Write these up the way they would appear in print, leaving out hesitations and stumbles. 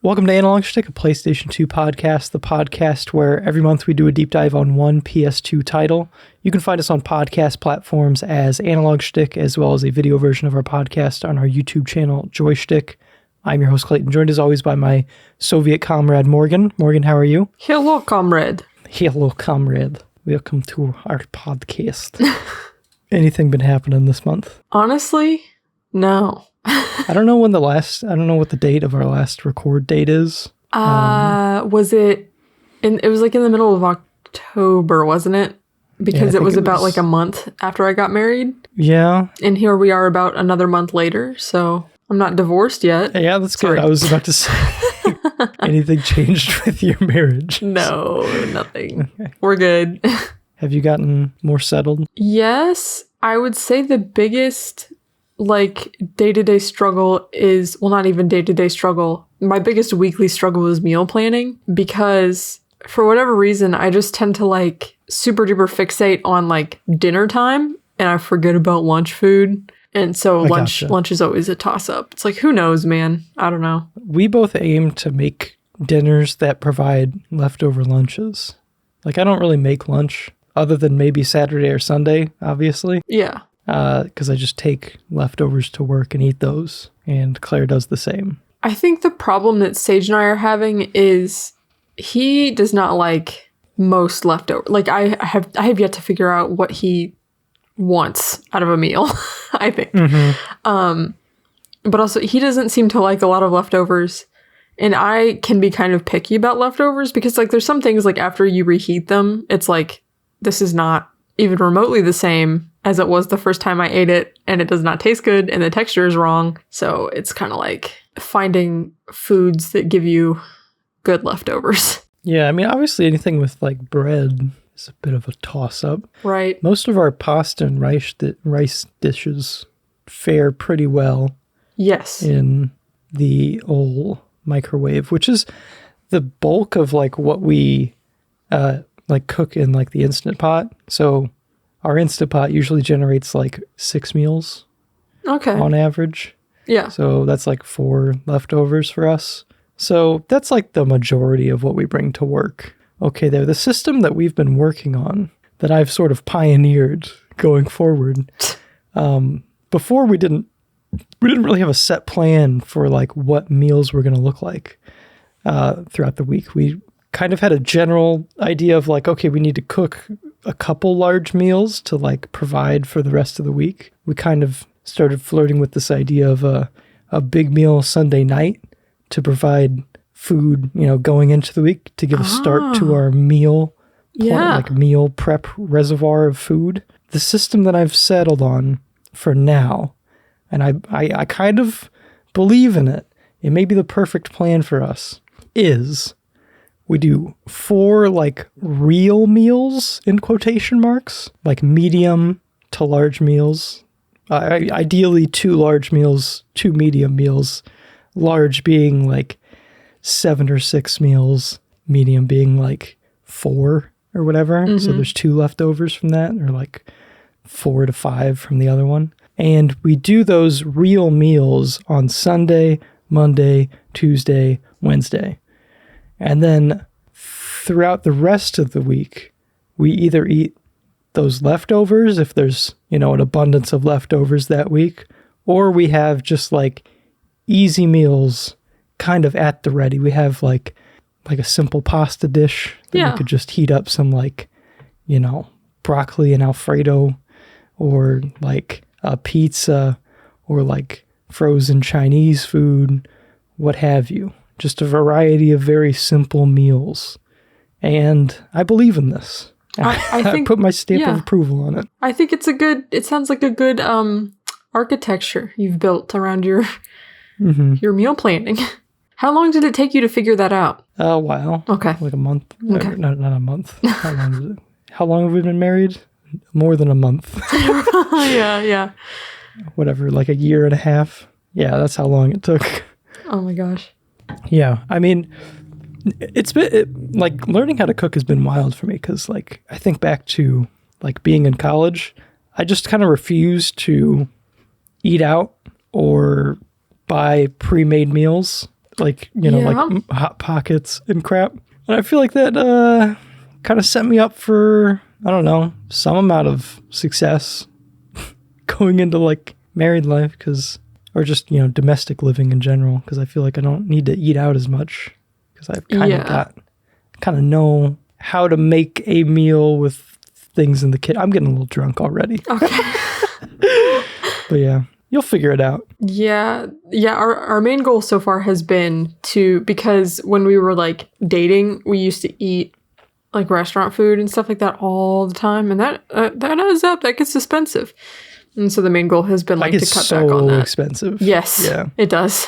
Welcome to Analog Schtick, a PlayStation 2 podcast, the podcast where every month we do a deep dive on one PS2 title. You can find us on podcast platforms as Analog Schtick, as well as a video version of our podcast on our YouTube channel, Joystick. I'm your host, Clayton, joined as always by my Soviet comrade, Morgan. Morgan, how are you? Hello, comrade. Hello, comrade. Welcome to our podcast. Anything been happening this month? Honestly, no. I don't know what the date of our last record date is. Was it it was like in the middle of October, wasn't it? Because it was about like a month after I got married. Yeah. And here we are about another month later, so I'm not divorced yet. Yeah, that's good. I was about to say, anything changed with your marriage? No, nothing. Okay. We're good. Have you gotten more settled? Yes, I would say the biggest day-to-day struggle is, well, not even day-to-day struggle. My biggest weekly struggle is meal planning, because for whatever reason, I just tend to super duper fixate on dinner time, and I forget about lunch food. And so lunch is always a toss-up. It's who knows, man? I don't know. We both aim to make dinners that provide leftover lunches. I don't really make lunch other than maybe Saturday or Sunday, obviously. Yeah. Because I just take leftovers to work and eat those, and Claire does the same. I think the problem that Sage and I are having is he does not like most leftover. I have yet to figure out what he wants out of a meal, I think. Mm-hmm. But also he doesn't seem to like a lot of leftovers, and I can be kind of picky about leftovers because there's some things after you reheat them, it's this is not even remotely the same as it was the first time I ate it, and it does not taste good, and the texture is wrong. So it's kind of finding foods that give you good leftovers. Yeah, I mean, obviously anything with bread is a bit of a toss-up. Right. Most of our pasta and rice dishes fare pretty well. Yes. In the old microwave, which is the bulk of what we cook in the Instant Pot. So our Instant Pot usually generates 6 meals. Okay. On average. Yeah. So that's 4 leftovers for us. So that's the majority of what we bring to work. Okay, the system that we've been working on, that I've sort of pioneered going forward. Before we didn't really have a set plan for what meals were going to look like throughout the week. We kind of had a general idea of okay, we need to cook a couple large meals to provide for the rest of the week. We kind of started flirting with this idea of a big meal Sunday night to provide food, going into the week, to give a start to our meal, meal prep reservoir of food. The system that I've settled on for now, and I kind of believe in it may be the perfect plan for us, is we do 4 real meals in quotation marks, medium to large meals. Ideally 2 large meals, 2 medium meals, large being 7 or 6 meals, medium being 4 or whatever. Mm-hmm. So there's 2 leftovers from that, or 4 to 5 from the other one. And we do those real meals on Sunday, Monday, Tuesday, Wednesday. And then throughout the rest of the week, we either eat those leftovers if there's, an abundance of leftovers that week, or we have just easy meals kind of at the ready. We have like a simple pasta dish that we could just heat up some broccoli and Alfredo, or a pizza, or frozen Chinese food, what have you. Just a variety of very simple meals. And I believe in this. I think, put my stamp of approval on it. I think it sounds like a good architecture you've built around your meal planning. How long did it take you to figure that out? A while. Okay. A month. Okay. Not a month. How long is it? How long have we been married? More than a month. Yeah. Whatever, a year and a half. Yeah, that's how long it took. Oh my gosh. Yeah, I mean, it's been learning how to cook has been wild for me, because I think back to being in college, I just kind of refused to eat out or buy pre-made meals like, Yeah. like Hot Pockets and crap. And I feel like that kind of set me up for, I don't know, some amount of success going into like married life, or just, domestic living in general, because I feel like I don't need to eat out as much, because I've kind of know how to make a meal with things in the kitchen. I'm getting a little drunk already. Okay. But yeah, you'll figure it out. Yeah. Our main goal so far has been because when we were like dating, we used to eat like restaurant food and stuff like that all the time, and that adds up. That gets expensive. And so the main goal has been like to cut back on that. Expensive. Yes, yeah, it does.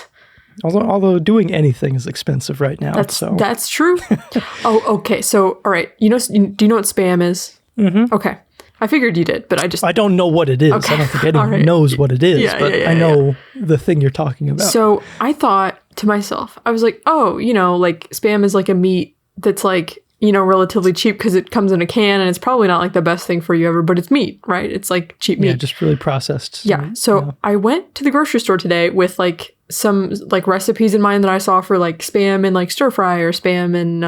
Although doing anything is expensive right now. That's true. Oh, okay. So, all right. Do you know what spam is? Mm-hmm. Okay. I figured you did, but I don't know what it is. Okay. I don't think anyone knows what it is, but I know the thing you're talking about. So I thought to myself, I was like, oh, like spam is like a meat that's like, relatively cheap because it comes in a can and it's probably not like the best thing for you ever, but it's meat, right? It's like cheap meat. Yeah, just really processed. Yeah. So I went to the grocery store today with like some like recipes in mind that I saw for like spam and like stir fry or spam and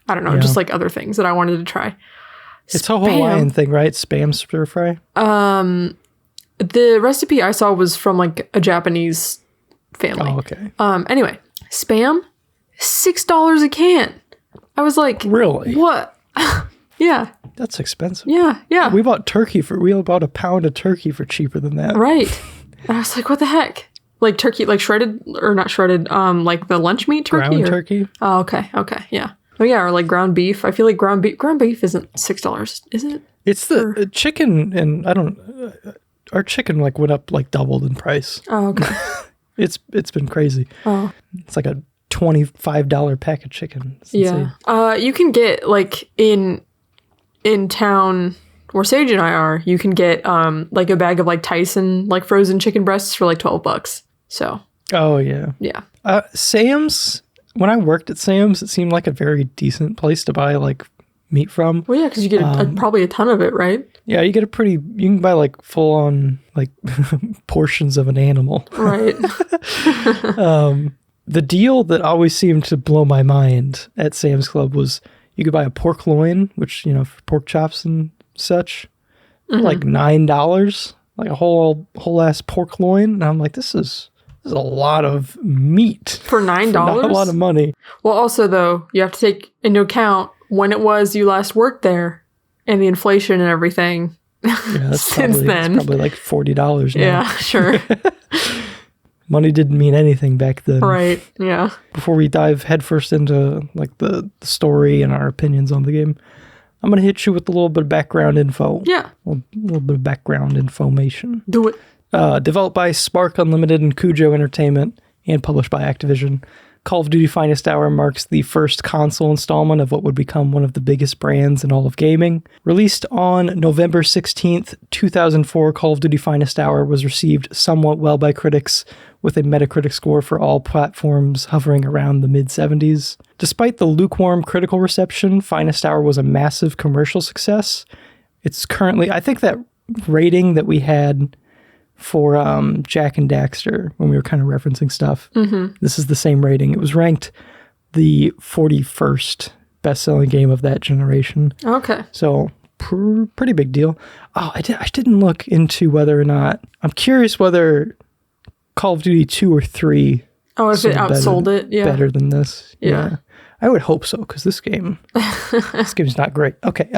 I don't know, just like other things that I wanted to try. It's a Hawaiian thing, right? Spam stir fry? The recipe I saw was from like a Japanese family. Oh, okay. Anyway, spam, $6 a can. I was like, really? What? Yeah. That's expensive. Yeah. We bought a pound of turkey for cheaper than that. Right. And I was like, what the heck? Like turkey, like shredded or not shredded, like the lunch meat turkey? Ground turkey? Oh, okay, yeah. Oh yeah, or like ground beef. I feel like ground beef isn't $6, is it? It's the chicken, and our chicken like went up like doubled in price. Oh, okay. It's been crazy. Oh. It's like a $25 pack of chicken. It's insane. You can get like in town where Sage and I are, you can get like a bag of like Tyson like frozen chicken breasts for like $12. So. Oh yeah. Yeah. Sam's. When I worked at Sam's, it seemed like a very decent place to buy like meat from. Well, yeah, because you get probably a ton of it, right? Yeah, you can buy like full on like portions of an animal. Right. The deal that always seemed to blow my mind at Sam's Club was you could buy a pork loin, which, for pork chops and such, for like $9, like a whole ass pork loin. And I'm like, this is a lot of meat. For $9? For not a lot of money. Well, also, though, you have to take into account when it was you last worked there and the inflation and everything. Yeah, that's since then. It's probably like $40 now. Yeah, sure. Money didn't mean anything back then. Right, yeah. Before we dive headfirst into like the story and our opinions on the game, I'm going to hit you with a little bit of background info. Yeah. A little bit of background information. Do it. Developed by Spark Unlimited and Cujo Entertainment and published by Activision, Call of Duty Finest Hour marks the first console installment of what would become one of the biggest brands in all of gaming. Released on November 16th, 2004, Call of Duty Finest Hour was received somewhat well by critics, with a Metacritic score for all platforms hovering around the mid-70s. Despite the lukewarm critical reception, Finest Hour was a massive commercial success. It's currently, I think that rating that we had for Jack and Daxter, when we were kind of referencing stuff, this is the same rating. It was ranked the 41st best-selling game of that generation. Okay. So, pretty big deal. Oh, I didn't look into whether or not, I'm curious whether Call of Duty 2 or 3 if it outsold it, yeah. Better than this. Yeah. I would hope so, because this game's not great. Okay.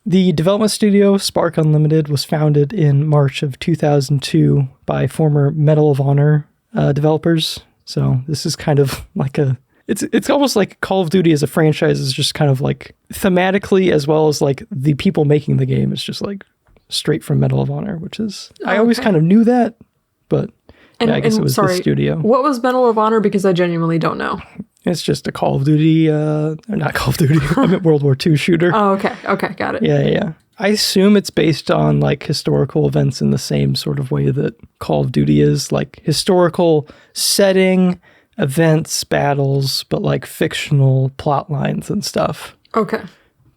The development studio, Spark Unlimited, was founded in March of 2002 by former Medal of Honor developers. So this is kind of like it's almost like Call of Duty as a franchise is just kind of like thematically, as well as like the people making the game is just like straight from Medal of Honor, which is, I always kind of knew that, but I guess it was the studio. What was Medal of Honor? Because I genuinely don't know. It's just a Call of Duty, not Call of Duty, I meant World War II shooter. Oh, okay. Okay, got it. Yeah. I assume it's based on like historical events in the same sort of way that Call of Duty is, like historical setting, events, battles, but like fictional plot lines and stuff. Okay.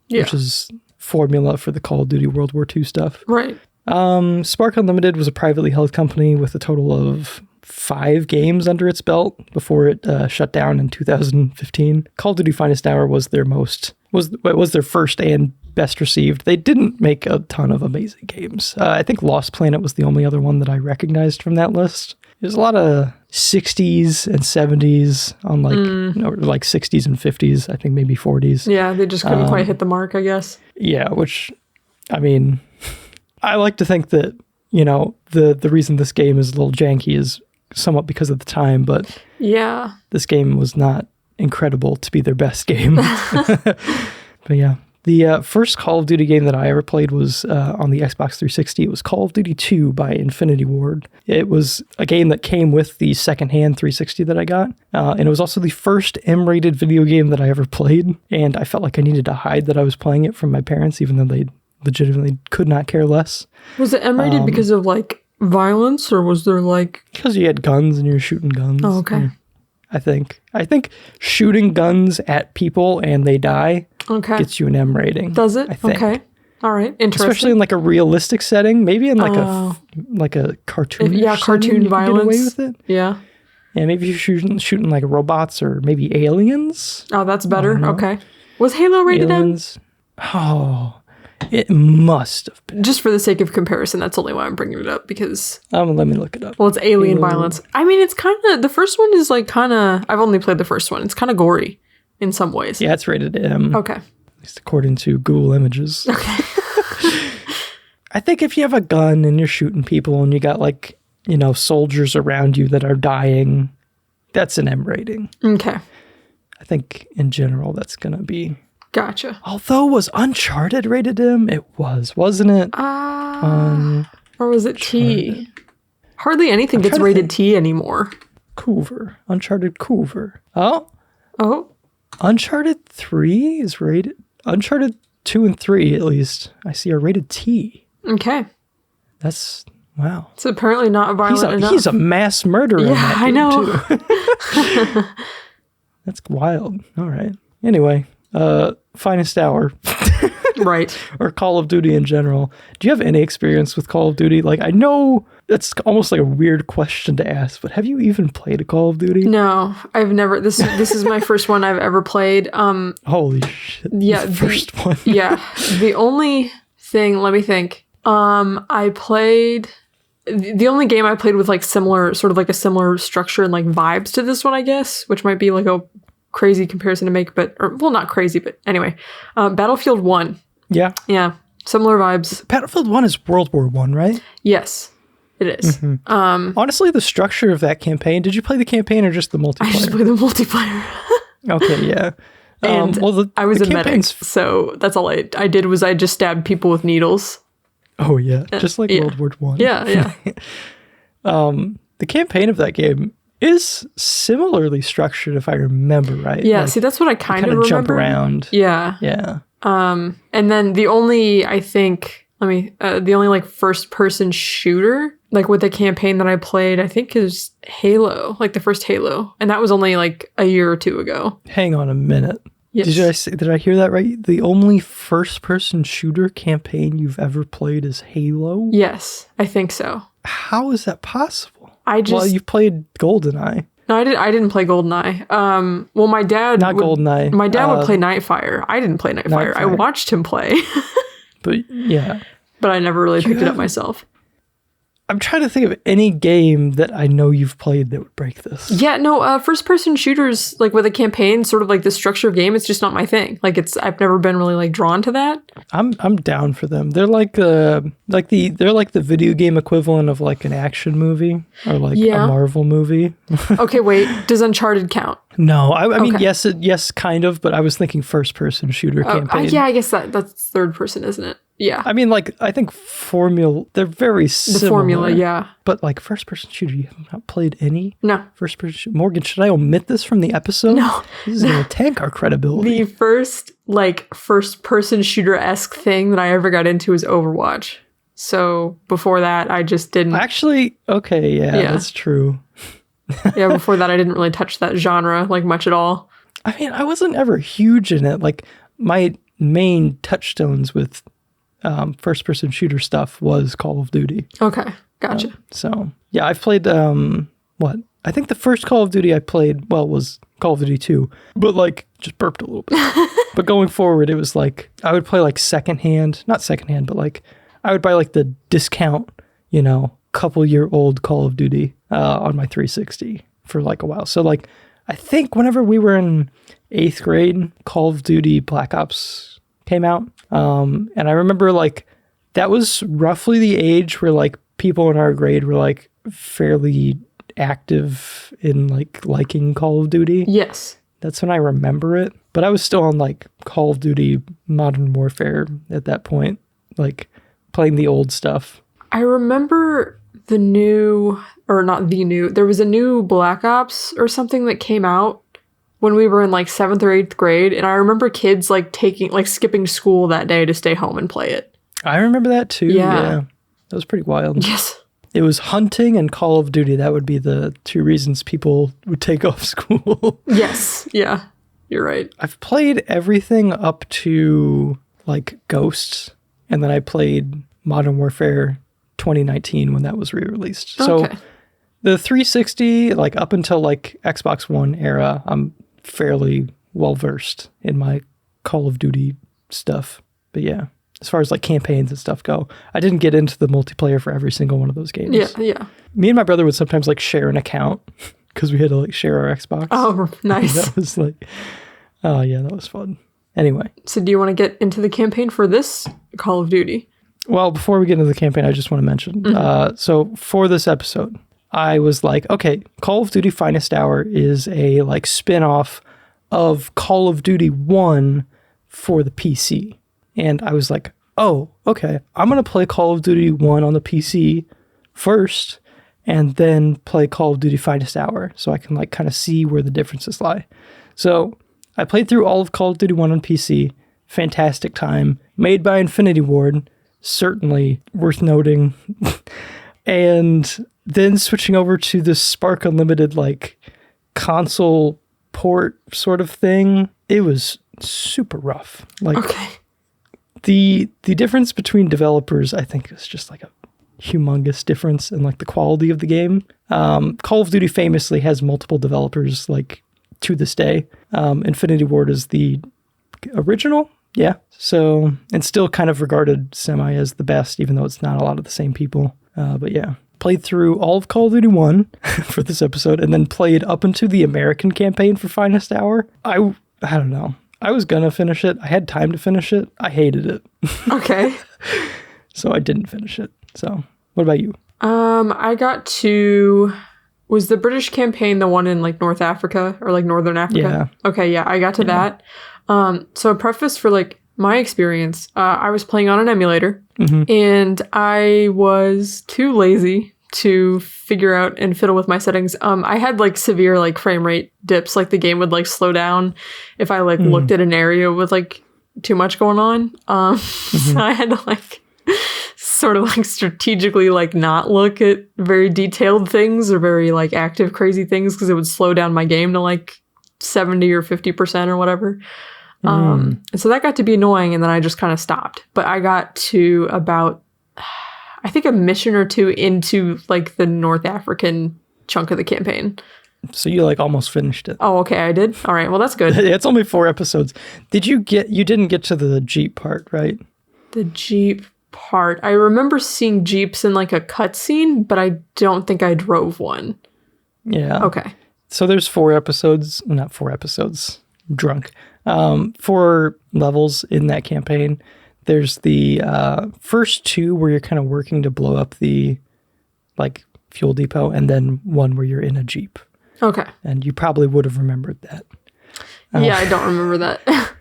Yeah. Which is formula for the Call of Duty World War II stuff. Right. Spark Unlimited was a privately held company with a total of 5 games under its belt before it shut down in 2015. Call of Duty Finest Hour was their first and best received. They didn't make a ton of amazing games. I think Lost Planet was the only other one that I recognized from that list. There's a lot of 60s and 70s on or like 60s and 50s, I think maybe 40s. Yeah, they just couldn't quite hit the mark, I guess. Yeah, which, I mean, I like to think that, the reason this game is a little janky is somewhat because of the time, but yeah, this game was not incredible to be their best game. But yeah. The first Call of Duty game that I ever played was on the Xbox 360. It was Call of Duty 2 by Infinity Ward. It was a game that came with the secondhand 360 that I got. And it was also the first M-rated video game that I ever played. And I felt like I needed to hide that I was playing it from my parents, even though they legitimately could not care less. Was it M-rated because of, like, violence, or was there, like... Because you had guns and you were shooting guns. Oh, okay. I think shooting guns at people and they die gets you an M rating. Does it? I think. Okay. All right. Interesting. Especially in like a realistic setting, maybe in like a cartoon. Cartoon violence. Get away with it. Yeah. Yeah, maybe you're shooting like robots or maybe aliens. Oh, that's better. Okay. Was Halo rated aliens. Oh, it must have been. Just for the sake of comparison, that's only why I'm bringing it up, because... let me look it up. Well, it's alien violence. I mean, it's kind of... The first one is like kind of... I've only played the first one. It's kind of gory in some ways. Yeah, it's rated M. Okay. At least according to Google Images. Okay. I think if you have a gun and you're shooting people and you got like, soldiers around you that are dying, that's an M rating. Okay. I think in general that's going to be... Gotcha. Although, was Uncharted rated M? It was, wasn't it? Or was it T? Hardly anything gets rated T anymore. Uncharted Coover. Oh. Uncharted 3 is rated... Uncharted 2 and 3, at least, I see are rated T. Okay. That's... Wow. It's apparently not violent enough. He's a mass murderer. Yeah, I know. Too. That's wild. All right. Anyway... Finest Hour. Right. Or Call of Duty in general. Do you have any experience with Call of Duty? Like, I know that's almost like a weird question to ask, but have you even played a Call of Duty? No, I've never. This is my first one I've ever played. Holy shit. Yeah. The first one. Yeah. The only thing, let me think. I played... The only game I played with like similar structure and like vibes to this one, I guess, which might be like a crazy comparison to make, not crazy, but anyway, Battlefield 1. Yeah, similar vibes. Battlefield 1 is World War 1, right? Yes, it is. Mm-hmm. Honestly, the structure of that campaign, did you play the campaign or just the multiplayer? I just played the multiplayer. Okay, yeah. And I was a medic, so that's all I did was I just stabbed people with needles. Oh yeah, just like World War 1. Yeah. The campaign of that game is similarly structured, if I remember right. Yeah, see, that's what I kind of remember. Jump around. Yeah. And then the only, I think, the only like first person shooter, like with the campaign that I played, I think is Halo, like the first Halo. And that was only like a year or two ago. Hang on a minute. Yes. Did I hear that right? The only first person shooter campaign you've ever played is Halo? Yes, I think so. How is that possible? Well, you played GoldenEye. No, I didn't play GoldenEye. Well, my dad... GoldenEye. My dad would play Nightfire. I didn't play Nightfire. I watched him play. But, yeah. But I never really picked it up myself. I'm trying to think of any game that I know you've played that would break this. Yeah, no, first-person shooters, like with a campaign, sort of like the structure of game, it's just not my thing. Like I've never been really like drawn to that. I'm down for them. They're like the video game equivalent of like an action movie or like a Marvel movie. Okay, wait, does Uncharted count? No, I mean yes, kind of, but I was thinking first-person shooter campaign. Yeah, I guess that's third person, isn't it? Yeah. I mean, like, I think they're very similar. The formula, yeah. But, like, first-person shooter, you have not played any? No. First-person shooter? Morgan, should I omit this from the episode? No. This is going to tank our credibility. The first, like, first-person shooter-esque thing that I ever got into was Overwatch. So, before that, I just didn't... Actually, okay, yeah, that's true. Yeah, before that, I didn't really touch that genre, like, much at all. I mean, I wasn't ever huge in it. Like, my main touchstones with... first-person shooter stuff was Call of Duty. Okay, gotcha. So, yeah, I've played what? I think the first Call of Duty I played, was Call of Duty 2, but like just burped a little bit. But going forward, it was like I would play like not secondhand, but like I would buy like the discount, couple-year-old Call of Duty on my 360 for like a while. So like I think whenever we were in 8th grade, Call of Duty Black Ops came out. And I remember like that was roughly the age where like people in our grade were like fairly active in like liking Call of Duty. Yes. That's when I remember it. But I was still on like Call of Duty Modern Warfare at that point, like playing the old stuff. I remember there was a new Black Ops or something that came out when we were in like 7th or 8th grade. And I remember kids like skipping school that day to stay home and play it. I remember that too. Yeah. That was pretty wild. Yes. It was hunting and Call of Duty. That would be the two reasons people would take off school. Yes. Yeah. You're right. I've played everything up to like Ghosts, and then I played Modern Warfare 2019 when that was re-released. So the 360, like up until like Xbox One era, I'm fairly well versed in my Call of Duty stuff. But yeah, as far as like campaigns and stuff go, I didn't get into the multiplayer for every single one of those games. Yeah. Me and my brother would sometimes like share an account because we had to like share our Xbox. Oh, nice. That was like, oh yeah, that was fun. Anyway. So do you want to get into the campaign for this Call of Duty? Well, before we get into the campaign, I just want to mention, so for this episode, I was like, okay, Call of Duty Finest Hour is a like spin-off of Call of Duty 1 for the PC. And I was like, oh, okay, I'm going to play Call of Duty 1 on the PC first and then play Call of Duty Finest Hour so I can like kind of see where the differences lie. So I played through all of Call of Duty 1 on PC. Fantastic time. Made by Infinity Ward. Certainly worth noting. And then switching over to the Spark Unlimited like console port sort of thing, it was super rough. Like the difference between developers, I think, is just like a humongous difference in like the quality of the game. Call of Duty famously has multiple developers like to this day. Infinity Ward is the original. Yeah. So, and still kind of regarded semi as the best, even though it's not a lot of the same people. But yeah, played through all of Call of Duty 1 for this episode, and then played up into the American campaign for Finest Hour. I don't know. I was gonna finish it. I had time to finish it. I hated it. Okay. So I didn't finish it. So what about you? I got to... Was the British campaign the one in like North Africa or like Northern Africa? Yeah. Okay, yeah, I got to that. So a preface for like my experience, I was playing on an emulator and I was too lazy to figure out and fiddle with my settings. I had like severe like frame rate dips, like the game would like slow down if I like looked at an area with like too much going on. So I had to like sort of like strategically like not look at very detailed things or very like active crazy things because it would slow down my game to like 70 or 50% or whatever. And so that got to be annoying, and then I just kind of stopped. But I got to about, I think, a mission or two into like the North African chunk of the campaign. So you like almost finished it. Oh, okay, I did. All right, well that's good. It's only 4 episodes. You didn't get to the Jeep part, right? The Jeep part. I remember seeing Jeeps in like a cutscene, but I don't think I drove one. Yeah. Okay. So there's 4 episodes, not 4 episodes, drunk. 4 levels in that campaign. There's the first 2 where you're kind of working to blow up the like fuel depot, and then one where you're in a Jeep. Okay. And you probably would have remembered that. Yeah, I don't remember that.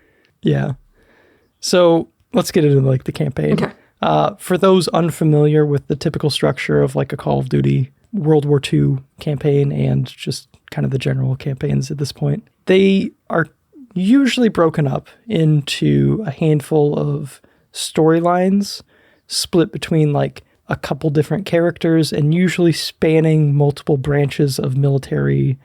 Yeah. So let's get into like the campaign. Okay. For those unfamiliar with the typical structure of like a Call of Duty World War II campaign and just kind of the general campaigns at this point, they are usually broken up into a handful of storylines split between like a couple different characters and usually spanning multiple branches of military,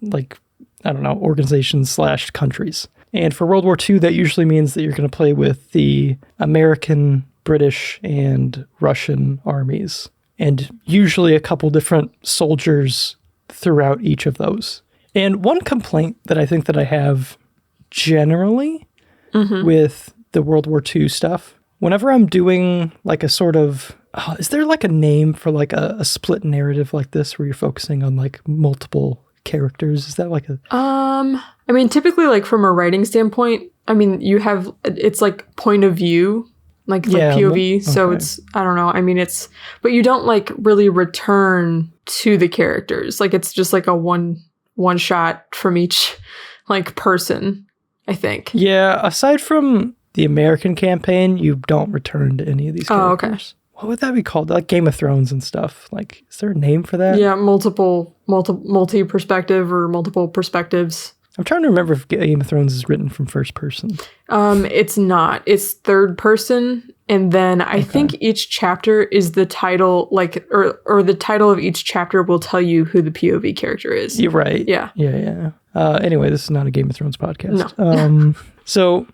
like, I don't know, organizations / countries. And for World War II, that usually means that you're going to play with the American, British, and Russian armies. And usually a couple different soldiers throughout each of those. And one complaint that I think that I have generally with the World War II stuff, whenever I'm doing like a sort of, is there like a name for like a split narrative like this where you're focusing on like multiple characters? Is that like a... I mean, typically like from a writing standpoint, I mean, it's like point of view, like POV. So it's, I don't know. I mean, but you don't like really return to the characters. Like it's just like a one shot from each like person, I think. Yeah. Aside from the American campaign, you don't return to any of these characters. Oh, okay. What would that be called? Like Game of Thrones and stuff. Like, is there a name for that? Yeah, multi-perspective or multiple perspectives. I'm trying to remember if Game of Thrones is written from first person. It's not. It's third person, and then I think each chapter is the title, like, or the title of each chapter will tell you who the POV character is. You're right. Yeah. Yeah. Anyway, this is not a Game of Thrones podcast. No. So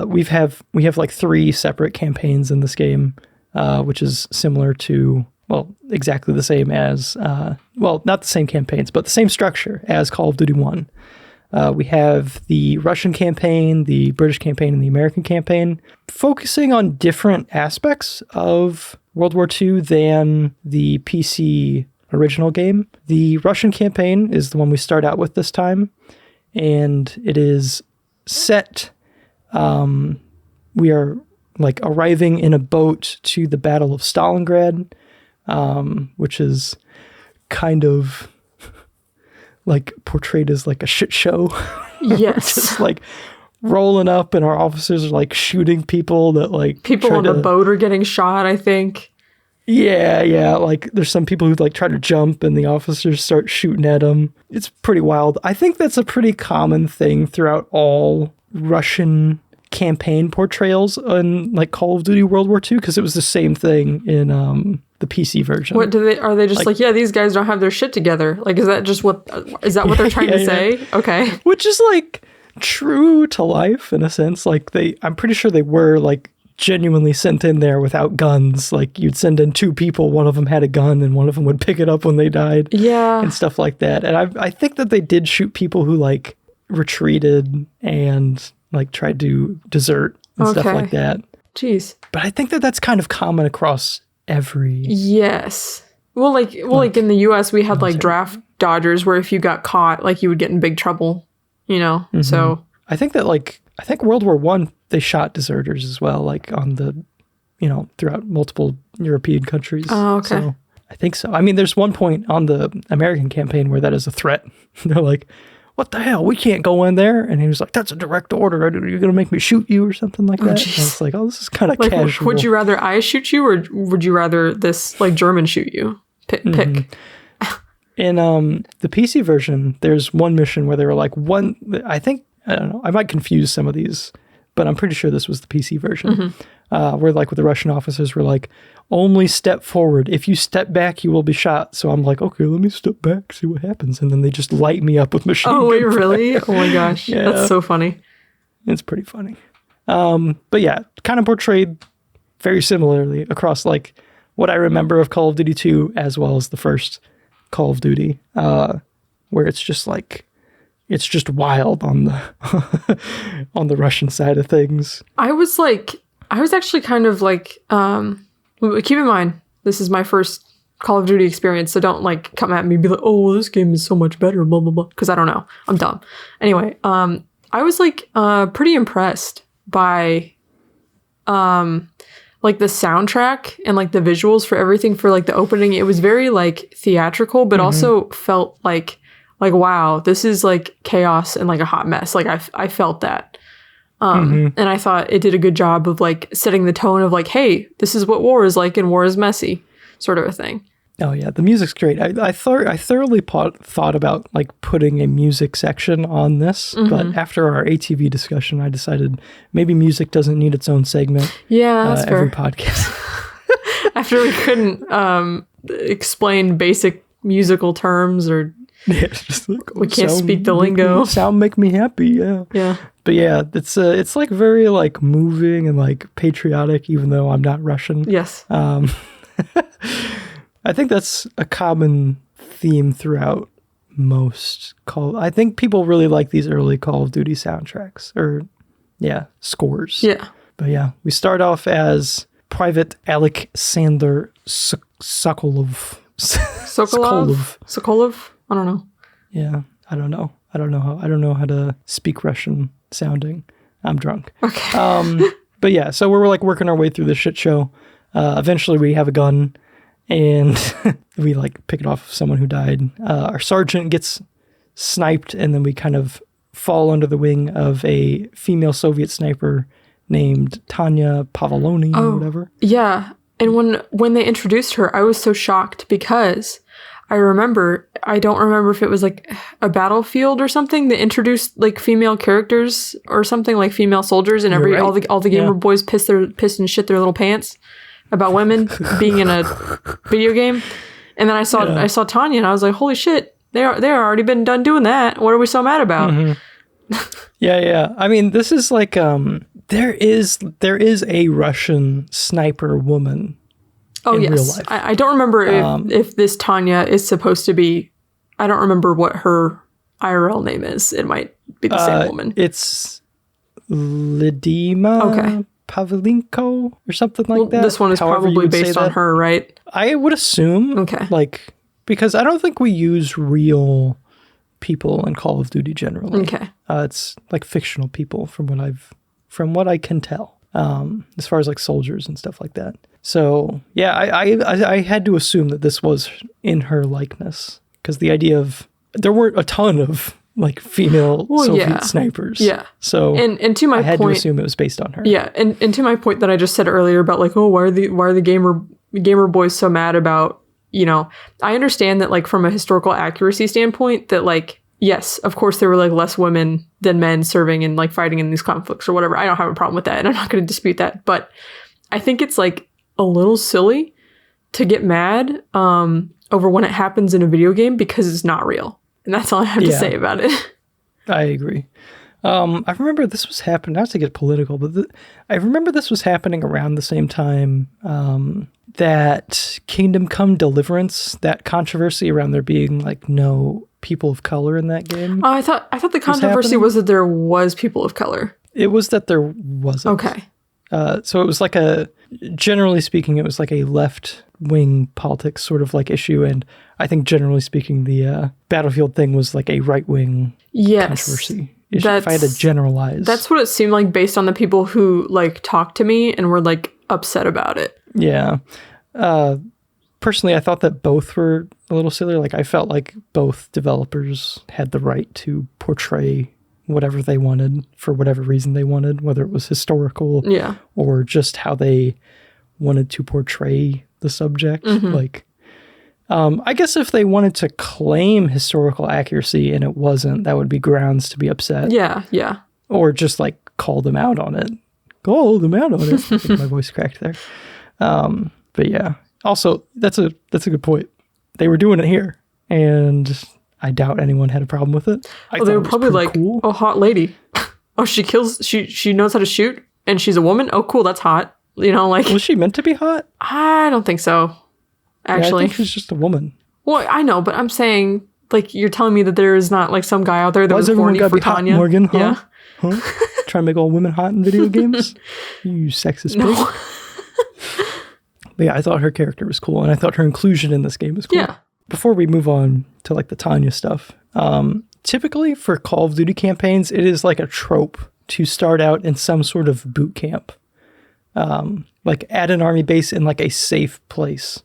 we have like 3 separate campaigns in this game, which is similar to, well, exactly the same as, well, not the same campaigns, but the same structure as Call of Duty 1. We have the Russian campaign, the British campaign, and the American campaign, focusing on different aspects of World War II than the PC original game. The Russian campaign is the one we start out with this time, and it is set, we are like arriving in a boat to the Battle of Stalingrad, which is kind of like portrayed as like a shit show. Yes. Just like rolling up and our officers are like shooting people that like people on the boat are getting shot, I think. Yeah. Like there's some people who like try to jump and the officers start shooting at them. It's pretty wild. I think that's a pretty common thing throughout all Russian campaign portrayals on like Call of Duty World War II, because it was the same thing in the PC version. What are they just like, yeah, these guys don't have their shit together? Like, is that what they're trying to say? Okay. Which is like true to life in a sense. Like I'm pretty sure they were like genuinely sent in there without guns. Like you'd send in 2 people, one of them had a gun and one of them would pick it up when they died. Yeah. And stuff like that. And I think that they did shoot people who like retreated and like tried to desert and stuff like that. Jeez. But I think that that's kind of common across every... Yes. Well, like in the US, we had like draft dodgers where if you got caught, like you would get in big trouble, you know? Mm-hmm. So I think that I think World War I, they shot deserters as well, like on the, throughout multiple European countries. Oh, okay. So I think so. I mean, there's one point on the American campaign where that is a threat. They're like, what the hell? We can't go in there. And he was like, that's a direct order. You're going to make me shoot you or something like that. And it's like, oh, this is kind of like, casual. Would you rather I shoot you or would you rather this like German shoot you? Pick. In the PC version, there's one mission where they were like I don't know, I might confuse some of these, but I'm pretty sure this was the PC version, where like with the Russian officers were like, only step forward. If you step back, you will be shot. So I'm like, okay, let me step back, see what happens. And then they just light me up with machine gun. Oh, wait, really? Oh my gosh. Yeah. That's so funny. It's pretty funny. But yeah, kind of portrayed very similarly across like what I remember of Call of Duty 2 as well as the first Call of Duty, where it's just like, it's just wild on the on the Russian side of things. I was actually kind of like, keep in mind, this is my first Call of Duty experience, so don't like come at me and be like, oh, well, this game is so much better, blah, blah, blah, because I don't know. I'm dumb. Anyway, I was like pretty impressed by like the soundtrack and like the visuals for everything for like the opening. It was very like theatrical, but also felt like wow, this is like chaos and like a hot mess. Like I felt that. And I thought it did a good job of like setting the tone of like, hey, this is what war is like and war is messy, sort of a thing. Oh yeah, the music's great. I thoroughly thought about like putting a music section on this, but after our ATV discussion, I decided maybe music doesn't need its own segment. Yeah, that's every fair. podcast. After we couldn't explain basic musical terms or just like, we can't speak the lingo. Sound make me happy. Yeah. But yeah, it's like very like moving and like patriotic, even though I'm not Russian. Yes. I think that's a common theme throughout most I think people really like these early Call of Duty soundtracks, or scores. Yeah. But yeah, we start off as Private Alexander Sokolov. Sokolov? I don't know. Yeah, I don't know how to speak Russian sounding. I'm drunk. Okay. But yeah, so we're like working our way through this shit show. Eventually we have a gun and we like pick it off of someone who died. Our sergeant gets sniped, and then we kind of fall under the wing of a female Soviet sniper named Tanya Pavolony or whatever. Yeah. And when they introduced her, I was so shocked because I don't remember if it was like a Battlefield or something that introduced like female characters or something, like female soldiers, and all the gamer boys pissed and shit their little pants about women being in a video game. And then I saw Tanya, and I was like, holy shit, they're already been done doing that. What are we so mad about? Mm-hmm. Yeah. I mean, this is like there is a Russian sniper woman. Oh, in yes. Real life. I don't remember if this Tanya is supposed to be. I don't remember what her IRL name is. It might be the same woman. It's Lidima Pavlenko or something like that. This one is probably based on her, right? I would assume. Okay. Like, because I don't think we use real people in Call of Duty generally. Okay. It's like fictional people from what I can tell. As far as like soldiers and stuff like that. So yeah, I had to assume that this was in her likeness, because the idea of there weren't a ton of like female Soviet snipers. Yeah. So and to my point, I had to assume it was based on her. Yeah, and to my point that I just said earlier about like, why are the gamer boys so mad about, I understand that like from a historical accuracy standpoint that like, yes, of course there were like less women than men serving and like fighting in these conflicts or whatever. I don't have a problem with that, and I'm not going to dispute that. But I think it's like a little silly to get mad over when it happens in a video game, because it's not real. And that's all I have to say about it. I agree. I remember this was happening, not to get political, but I remember this was happening around the same time that Kingdom Come Deliverance, that controversy around there being like no people of color in that game. Oh, I thought the controversy was that there was people of color. It was that there wasn't. Okay. So it was like generally speaking, it was like a left-wing politics sort of like issue. And I think generally speaking, the Battlefield thing was like a right-wing controversy issue, if I had to generalize. That's what it seemed like based on the people who like talked to me and were like upset about it. Yeah. Personally, I thought that both were a little silly. Like I felt like both developers had the right to portray whatever they wanted for whatever reason they wanted, whether it was historical or just how they wanted to portray the subject. Mm-hmm. Like, I guess if they wanted to claim historical accuracy and it wasn't, that would be grounds to be upset. Yeah, yeah. Or just like call them out on it. Call them out on it. I think my voice cracked there. But yeah. Also, that's a good point. They were doing it here, and I doubt anyone had a problem with it. They were probably like, cool. Oh, hot lady. Oh, she knows how to shoot, and she's a woman? Oh, cool, that's hot. Like... Was she meant to be hot? I don't think so, actually. Yeah, I think she's just a woman. Well, I know, but I'm saying, like, you're telling me that there is not, like, some guy out there that was horny for Tanya? Hot, Morgan, huh? Yeah. Huh? Trying to make all women hot in video games? You sexist pig. But yeah, I thought her character was cool, and I thought her inclusion in this game was cool. Yeah. Before we move on to like the Tanya stuff, typically for Call of Duty campaigns, it is like a trope to start out in some sort of boot camp, like at an army base in like a safe place.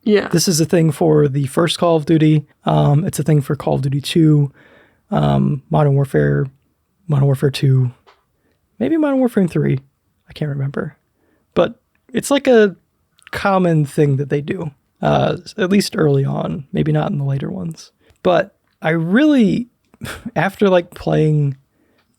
Yeah. This is a thing for the first Call of Duty. It's a thing for Call of Duty 2, Modern Warfare 2, maybe Modern Warfare 3. I can't remember. But it's like a common thing that they do. At least early on, maybe not in the later ones. But I really, after like playing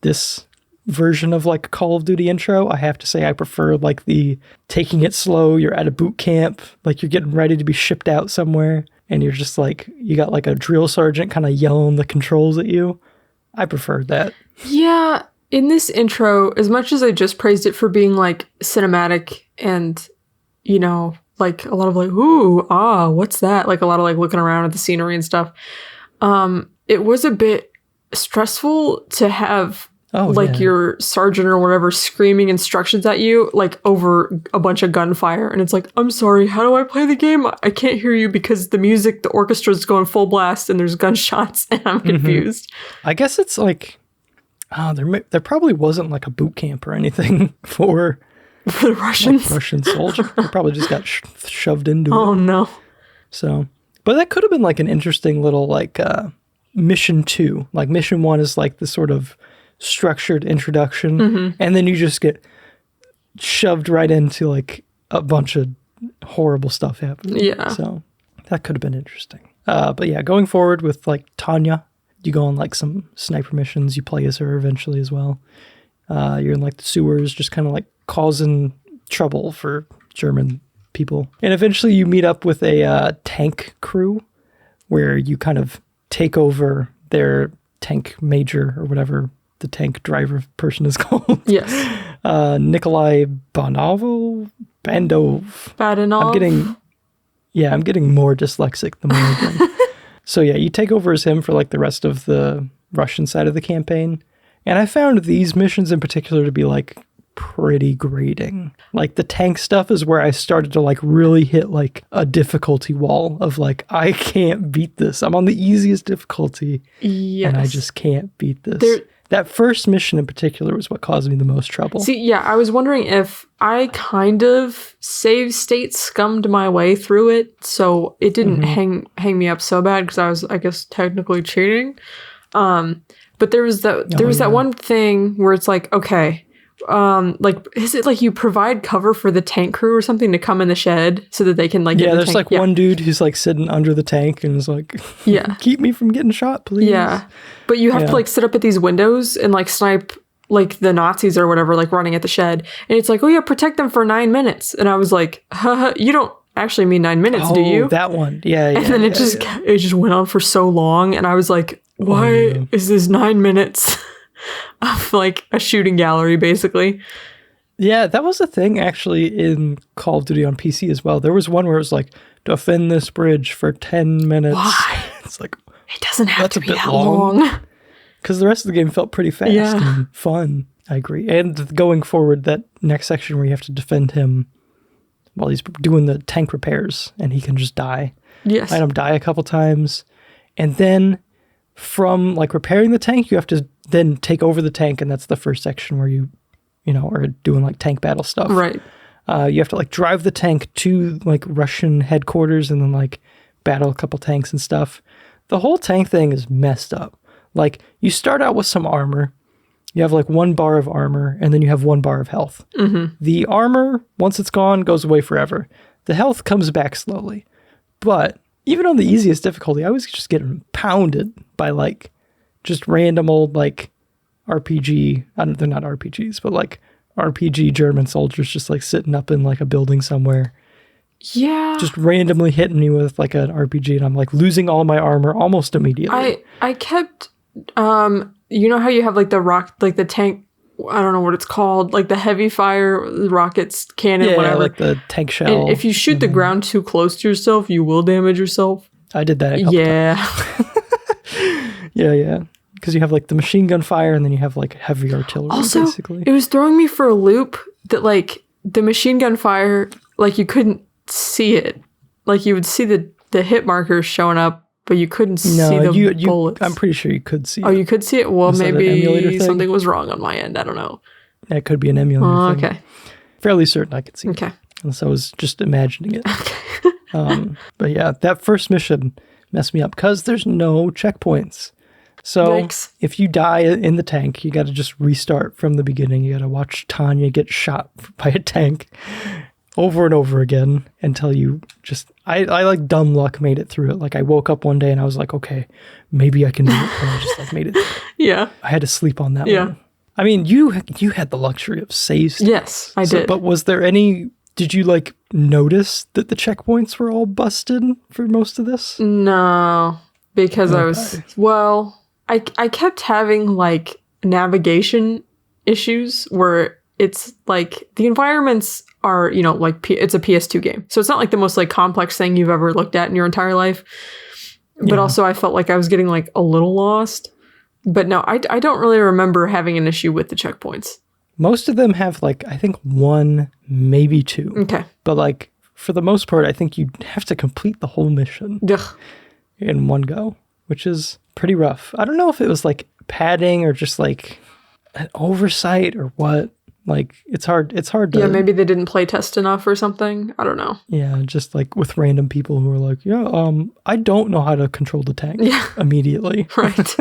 this version of like Call of Duty intro, I have to say I prefer like the taking it slow. You're at a boot camp, like you're getting ready to be shipped out somewhere, and you're just like, you got like a drill sergeant kind of yelling the controls at you. I preferred that. Yeah, in this intro, as much as I just praised it for being like cinematic and, like a lot of like, ooh, what's that? Like a lot of like looking around at the scenery and stuff. It was a bit stressful to have your sergeant or whatever screaming instructions at you, like over a bunch of gunfire. And it's like, I'm sorry, how do I play the game? I can't hear you because the music, the orchestra's going full blast and there's gunshots and I'm confused. I guess it's like, there probably wasn't like a boot camp or anything for the Russians. Like Russian soldiers. They probably just got shoved into it. Oh, no. So, but that could have been like an interesting little like mission 2. Like mission 1 is like the sort of structured introduction, and then you just get shoved right into like a bunch of horrible stuff happening. Yeah. So that could have been interesting. But yeah, going forward with like Tanya, you go on like some sniper missions. You play as her eventually as well. You're in like the sewers, just kind of like causing trouble for German people. And eventually you meet up with a tank crew where you kind of take over their tank major or whatever the tank driver person is called. Yes. Nikolai Bandov. I'm getting more dyslexic the more I drink. So yeah, you take over as him for like the rest of the Russian side of the campaign. And I found these missions in particular to be like pretty grating. Like the tank stuff is where I started to like really hit like a difficulty wall of like, I can't beat this. I'm on the easiest difficulty. Yes. And I just can't beat this. That first mission in particular was what caused me the most trouble. See, yeah, I was wondering if I kind of save state scummed my way through it, so it didn't hang me up so bad because I was, I guess, technically cheating. But there was that one thing where it's like, okay, like, is it like you provide cover for the tank crew or something to come in the shed so that they can like get the there's tank? like one dude who's like sitting under the tank and is like, keep me from getting shot, please. Yeah, but you have to like sit up at these windows and like snipe like the Nazis or whatever, like running at the shed, and it's like, oh yeah, protect them for 9 minutes, and I was like, you don't actually mean 9 minutes, do you? That one, yeah. And then it just went on for so long, and I was like, why is this 9 minutes of like a shooting gallery, basically? Yeah, that was a thing actually in Call of Duty on PC as well. There was one where it was like, defend this bridge for 10 minutes. Why? It's like, it doesn't have to be that long. Because the rest of the game felt pretty fast and fun. I agree. And going forward, that next section where you have to defend him while he's doing the tank repairs and he can just die. Yes. I had him die a couple times. And then from like repairing the tank, you have to then take over the tank, and that's the first section where you are doing like tank battle stuff. Right. You have to like drive the tank to like Russian headquarters and then like battle a couple tanks and stuff. The whole tank thing is messed up. Like you start out with some armor. You have like 1 bar of armor, and then you have 1 bar of health. The armor, once it's gone, goes away forever. The health comes back slowly. But even on the easiest difficulty, I was just getting pounded by like just random old like RPG. They're not RPGs, but like RPG German soldiers just like sitting up in like a building somewhere. Yeah. Just randomly hitting me with like an RPG, and I'm like losing all my armor almost immediately. I kept, you know how you have like the the tank, I don't know what it's called, like the heavy fire rockets, cannon, whatever. Like the tank shell. And if you shoot the ground too close to yourself, you will damage yourself. I did that a couple times. Yeah. Because you have like the machine gun fire, and then you have like heavy artillery, also, basically. It was throwing me for a loop that like the machine gun fire, like you couldn't see it. Like you would see the hit markers showing up, but you couldn't see the bullets. I'm pretty sure you could see it. Oh, you could see it? Well, Was that an emulator maybe thing? something was wrong on my end. I don't know. That could be an emulator thing. Okay. Fairly certain I could see it. Okay. Unless I was just imagining it. But yeah, that first mission messed me up because there's no checkpoints. So Yikes. If you die in the tank, you got to just restart from the beginning. You got to watch Tanya get shot by a tank over and over again until you just... I like dumb luck made it through it. Like I woke up one day and I was like, okay, maybe I can do it. And I just like made it through. Yeah. I had to sleep on that one. I mean, you had the luxury of saves. Yes, I did. But was there any... Did you like notice that the checkpoints were all busted for most of this? No, because I was... Well... I kept having like navigation issues where it's like the environments are, like it's a PS2 game. So it's not like the most like complex thing you've ever looked at in your entire life. But also I felt like I was getting like a little lost. But no, I don't really remember having an issue with the checkpoints. Most of them have like, I think 1, maybe 2. Okay. But like, for the most part, I think you have to complete the whole mission in one go, which is pretty rough. I don't know if it was like padding or just like an oversight or what. Like, it's hard to... Yeah, maybe they didn't play test enough or something. I don't know. Yeah, just like with random people who are like, I don't know how to control the tank immediately. Right.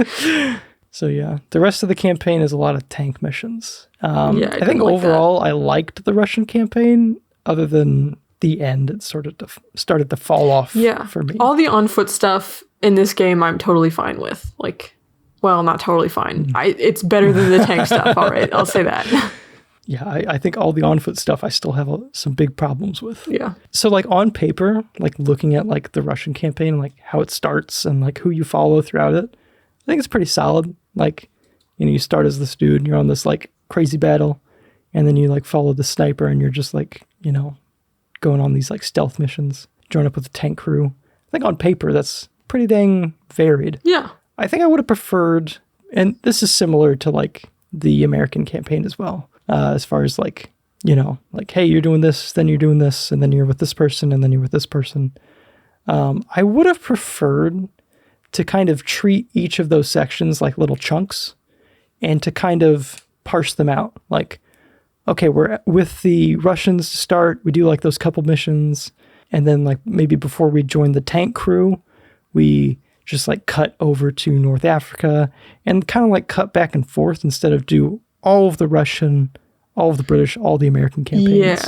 So yeah, the rest of the campaign is a lot of tank missions. I think like overall I liked the Russian campaign, other than the end. It started to fall off for me. All the on-foot stuff in this game I'm totally fine with. Like, well, not totally fine. It's better than the tank stuff. All right, I'll say that. Yeah, I think all the on-foot stuff I still have some big problems with. Yeah. So like on paper, like looking at like the Russian campaign, like how it starts and like who you follow throughout it, I think it's pretty solid. Like, you start as this dude and you're on this like crazy battle, and then you like follow the sniper and you're just like, going on these like stealth missions, join up with the tank crew. I think on paper that's pretty dang varied. Yeah. I think I would have preferred, and this is similar to like the American campaign as well. As far as like, like, hey, you're doing this, then you're doing this, and then you're with this person, and then you're with this person. I would have preferred to kind of treat each of those sections like little chunks and to kind of parse them out. Like, okay, we're with the Russians to start. We do like those couple missions. And then like maybe before we join the tank crew, we just like cut over to North Africa and kind of like cut back and forth instead of do all of the Russian, all of the British, all the American campaigns,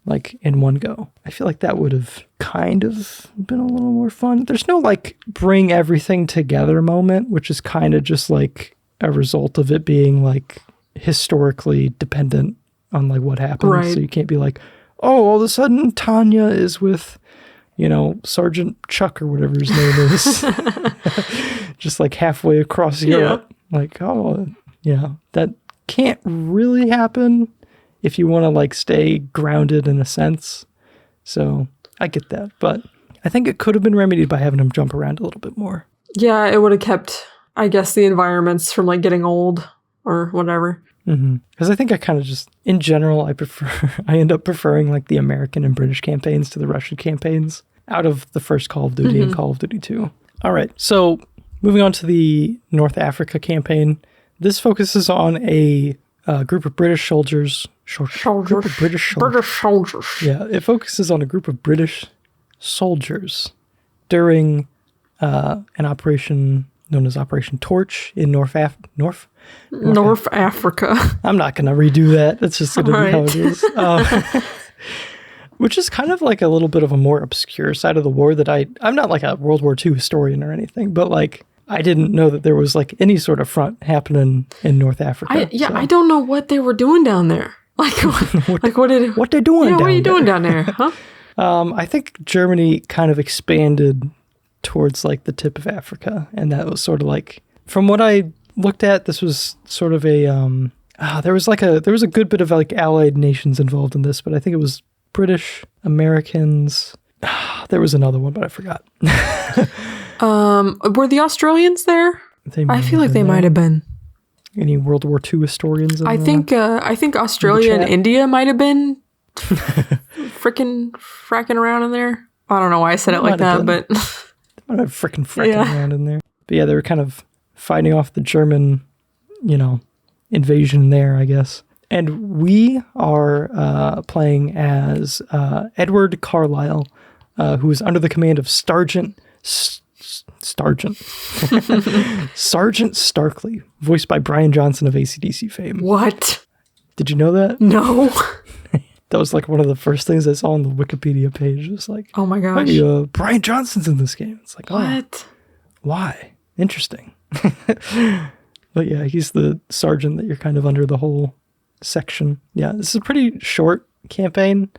like in one go. I feel like that would have kind of been a little more fun. There's no like bring everything together moment, which is kind of just like a result of it being like historically dependent on like what happened. Right. So you can't be like, oh, all of a sudden Tanya is with, Sergeant Chuck or whatever his name is, just like halfway across Europe. Like, oh, that can't really happen if you want to like stay grounded in a sense. So I get that, but I think it could have been remedied by having him jump around a little bit more. Yeah, it would have kept, I guess, the environments from like getting old or whatever. Because I think I kind of just, in general, I end up preferring like the American and British campaigns to the Russian campaigns out of the first Call of Duty and Call of Duty 2. All right, so moving on to the North Africa campaign. This focuses on a group of British soldiers. British soldiers. Yeah, it focuses on a group of British soldiers during an operation known as Operation Torch in North Africa. I'm not going to redo that. It's just going to be how it is. Which is kind of like a little bit of a more obscure side of the war that I'm not like a World War II historian or anything, but like I didn't know that there was like any sort of front happening in North Africa. I don't know what they were doing down there. Like, what they're doing? Yeah, what are you doing down there? Huh? I think Germany kind of expanded towards like the tip of Africa, and that was sort of like, from what I looked at, this was sort of a there was a good bit of like allied nations involved in this, but I think it was British, Americans. There was another one, but I forgot. Were the Australians there? I feel like they might have been. Any World War II historians? I think Australia and India might have been fracking around in there. I don't know why I said it like that, but they might have fracking around in there. But yeah, they were kind of fighting off the German, invasion there, I guess. And we are playing as Edward Carlisle, who is under the command of Sergeant Starkley, voiced by Brian Johnson of AC/DC fame. What? Did you know that? No. That was like one of the first things I saw on the Wikipedia page. It was like, oh my gosh, hey, Brian Johnson's in this game. It's like, what? Oh, why? Interesting. But yeah, he's the sergeant that you're kind of under the whole section. Yeah, this is a pretty short campaign.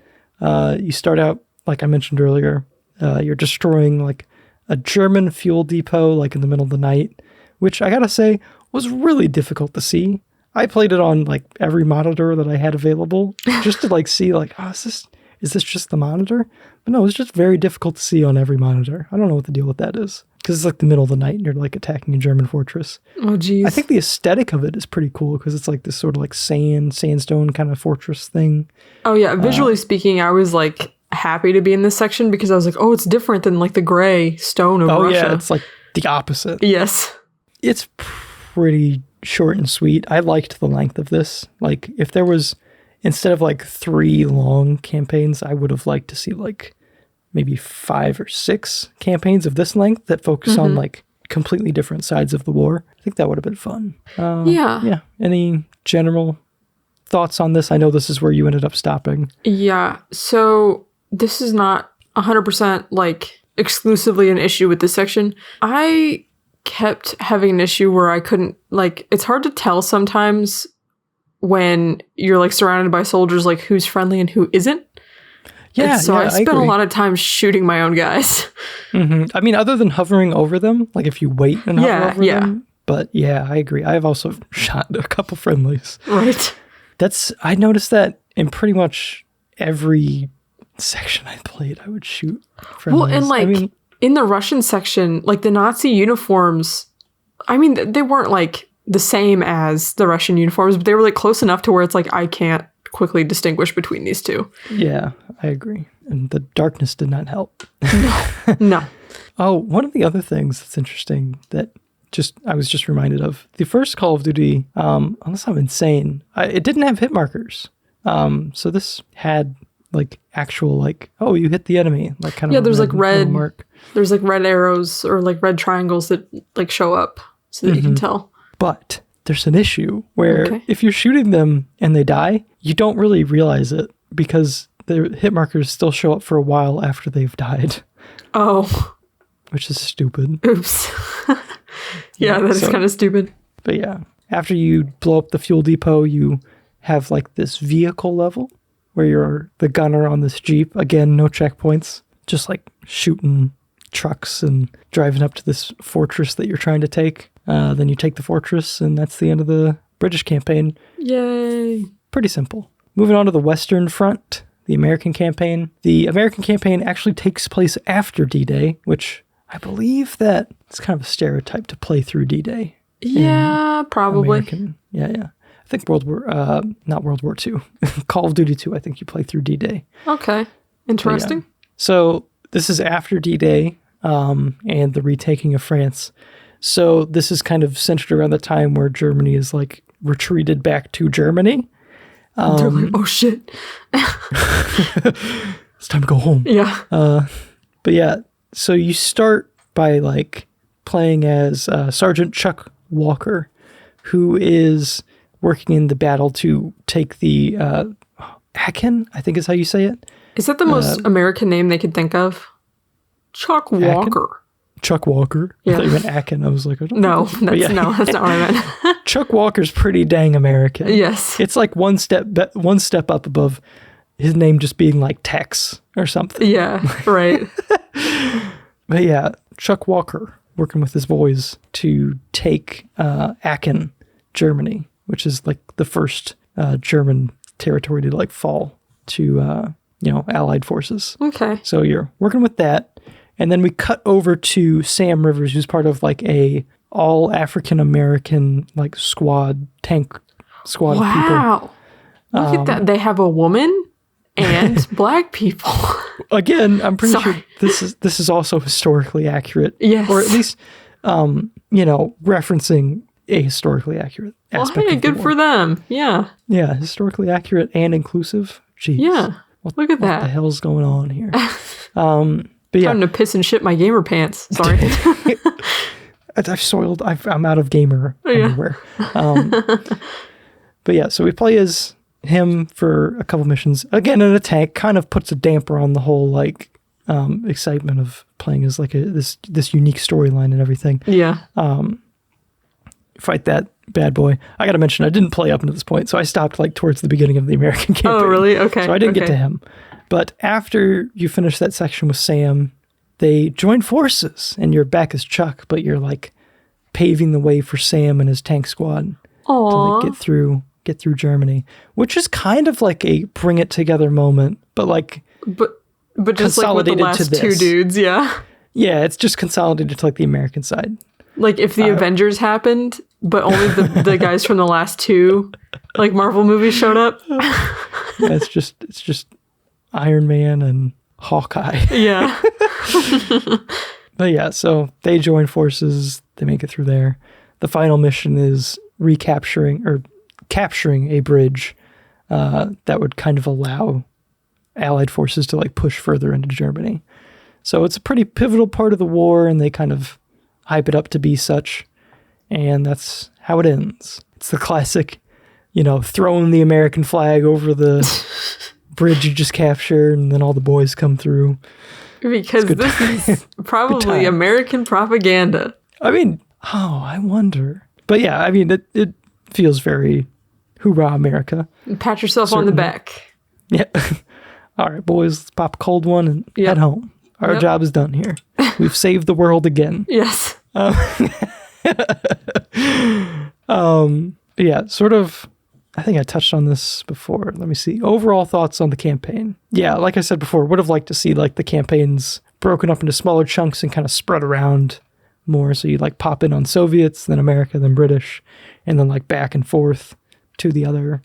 You start out, like I mentioned earlier, you're destroying like a German fuel depot like in the middle of the night, which I gotta say was really difficult to see. I played it on like every monitor that I had available just to like see like, oh, is this just the monitor? But no, it's just very difficult to see on every monitor. I don't know what the deal with that is. because it's like the middle of the night and you're like attacking a German fortress. Oh, geez. I think the aesthetic of it is pretty cool because it's like this sort of like sandstone kind of fortress thing. Oh, yeah. Visually speaking, I was like happy to be in this section because I was like, oh, it's different than like the gray stone of Russia. Yeah, it's like the opposite. Yes. It's pretty short and sweet. I liked the length of this. Like, if there was, instead of like 3 long campaigns, I would have liked to see like maybe 5 or 6 campaigns of this length that focus on like completely different sides of the war. I think that would have been fun. Yeah. Any general thoughts on this? I know this is where you ended up stopping. Yeah. So this is not 100% like exclusively an issue with this section. I kept having an issue where I couldn't, like, it's hard to tell sometimes when you're like surrounded by soldiers, like who's friendly and who isn't. Yeah, so I spent a lot of time shooting my own guys. I mean, other than hovering over them, like if you wait and hover over them. But yeah, I agree. I've also shot a couple friendlies. Right. I noticed that in pretty much every section I played, I would shoot friendlies. Well, and like in the Russian section, like the Nazi uniforms, I mean, they weren't like the same as the Russian uniforms, but they were like close enough to where it's like I can't quickly distinguish between these two. Yeah, I agree. And the darkness did not help. No. Oh, one of the other things that's interesting that I was just reminded of, the first Call of Duty, unless I'm insane, it didn't have hit markers. So this had like actual like, oh, you hit the enemy, like kind of. Yeah, there's like red mark. There's like red arrows or like red triangles that like show up so that you can tell. But there's an issue where if you're shooting them and they die, you don't really realize it because the hit markers still show up for a while after they've died. Oh. Which is stupid. Oops. Yeah, that is kind of stupid. But yeah, after you blow up the fuel depot, you have like this vehicle level where you're the gunner on this Jeep. Again, no checkpoints, just like shooting trucks and driving up to this fortress that you're trying to take. Then you take the fortress, and that's the end of the British campaign. Yay. Pretty simple. Moving on to the Western Front, the American campaign. The American campaign actually takes place after D-Day, which I believe that it's kind of a stereotype to play through D-Day. Yeah, probably. Yeah. I think not World War II. Call of Duty 2, I think you play through D-Day. Okay. Interesting. Yeah. So this is after D-Day and the retaking of France. So this is kind of centered around the time where Germany is like retreated back to Germany. They're like, oh shit. It's time to go home. Yeah. But yeah, so you start by like playing as Sergeant Chuck Walker, who is working in the battle to take the Aachen, I think is how you say it. Is that the most American name they could think of? Chuck Walker. Aachen? Chuck Walker. Yeah. I thought you meant Aachen. I was like, I don't no, know. that's not what I meant. Chuck Walker's pretty dang American. Yes. It's like one step up above his name just being like Tex or something. Yeah, right. But yeah, Chuck Walker working with his boys to take Aachen, Germany, which is like the first German territory to like fall to Allied forces. Okay. So you're working with that. And then we cut over to Sam Rivers, who's part of like a all African American like tank squad of people. Wow. Look at that. They have a woman and black people. Again, I'm pretty sure this is also historically accurate. Yes. Or at least referencing a historically accurate aspect. Well, hey, of the good war. for them. Yeah. Yeah, historically accurate and inclusive. Jeez. Yeah. Look at that. What the hell's going on here? But yeah. Time to piss and shit my gamer pants. Sorry. I'm out of gamer underwear. But yeah, so we play as him for a couple missions. Again, in a tank, kind of puts a damper on the whole like excitement of playing as like this unique storyline and everything. Yeah. Fight that bad boy. I got to mention, I didn't play up until this point, so I stopped like towards the beginning of the American campaign. Oh, really? Okay. So I didn't get to him. But after you finish that section with Sam, they join forces, and you're back as Chuck, but you're like paving the way for Sam and his tank squad to like get through Germany, which is kind of like a bring it together moment, but like but just like with the last two dudes, yeah. Yeah, it's just consolidated to like the American side. Like if the Avengers happened, but only the guys from the last two like Marvel movies showed up. Yeah, it's just Iron Man and Hawkeye. Yeah. But yeah, so they join forces, they make it through there. The final mission is capturing a bridge that would kind of allow Allied forces to like push further into Germany. So it's a pretty pivotal part of the war, and they kind of hype it up to be such. And that's how it ends. It's the classic, throwing the American flag over the bridge you just captured, and then all the boys come through. Because this is probably American propaganda. I mean, I wonder. But yeah, I mean, it feels very hoorah, America. Pat yourself on the back. Yeah. All right, boys, let's pop a cold one and head home. Our job is done here. We've saved the world again. Yes. Yeah, sort of, I think I touched on this before. Let me see. Overall thoughts on the campaign. Yeah, like I said before, would have liked to see like the campaigns broken up into smaller chunks and kind of spread around more. So you like pop in on Soviets, then America, then British, and then like back and forth to the other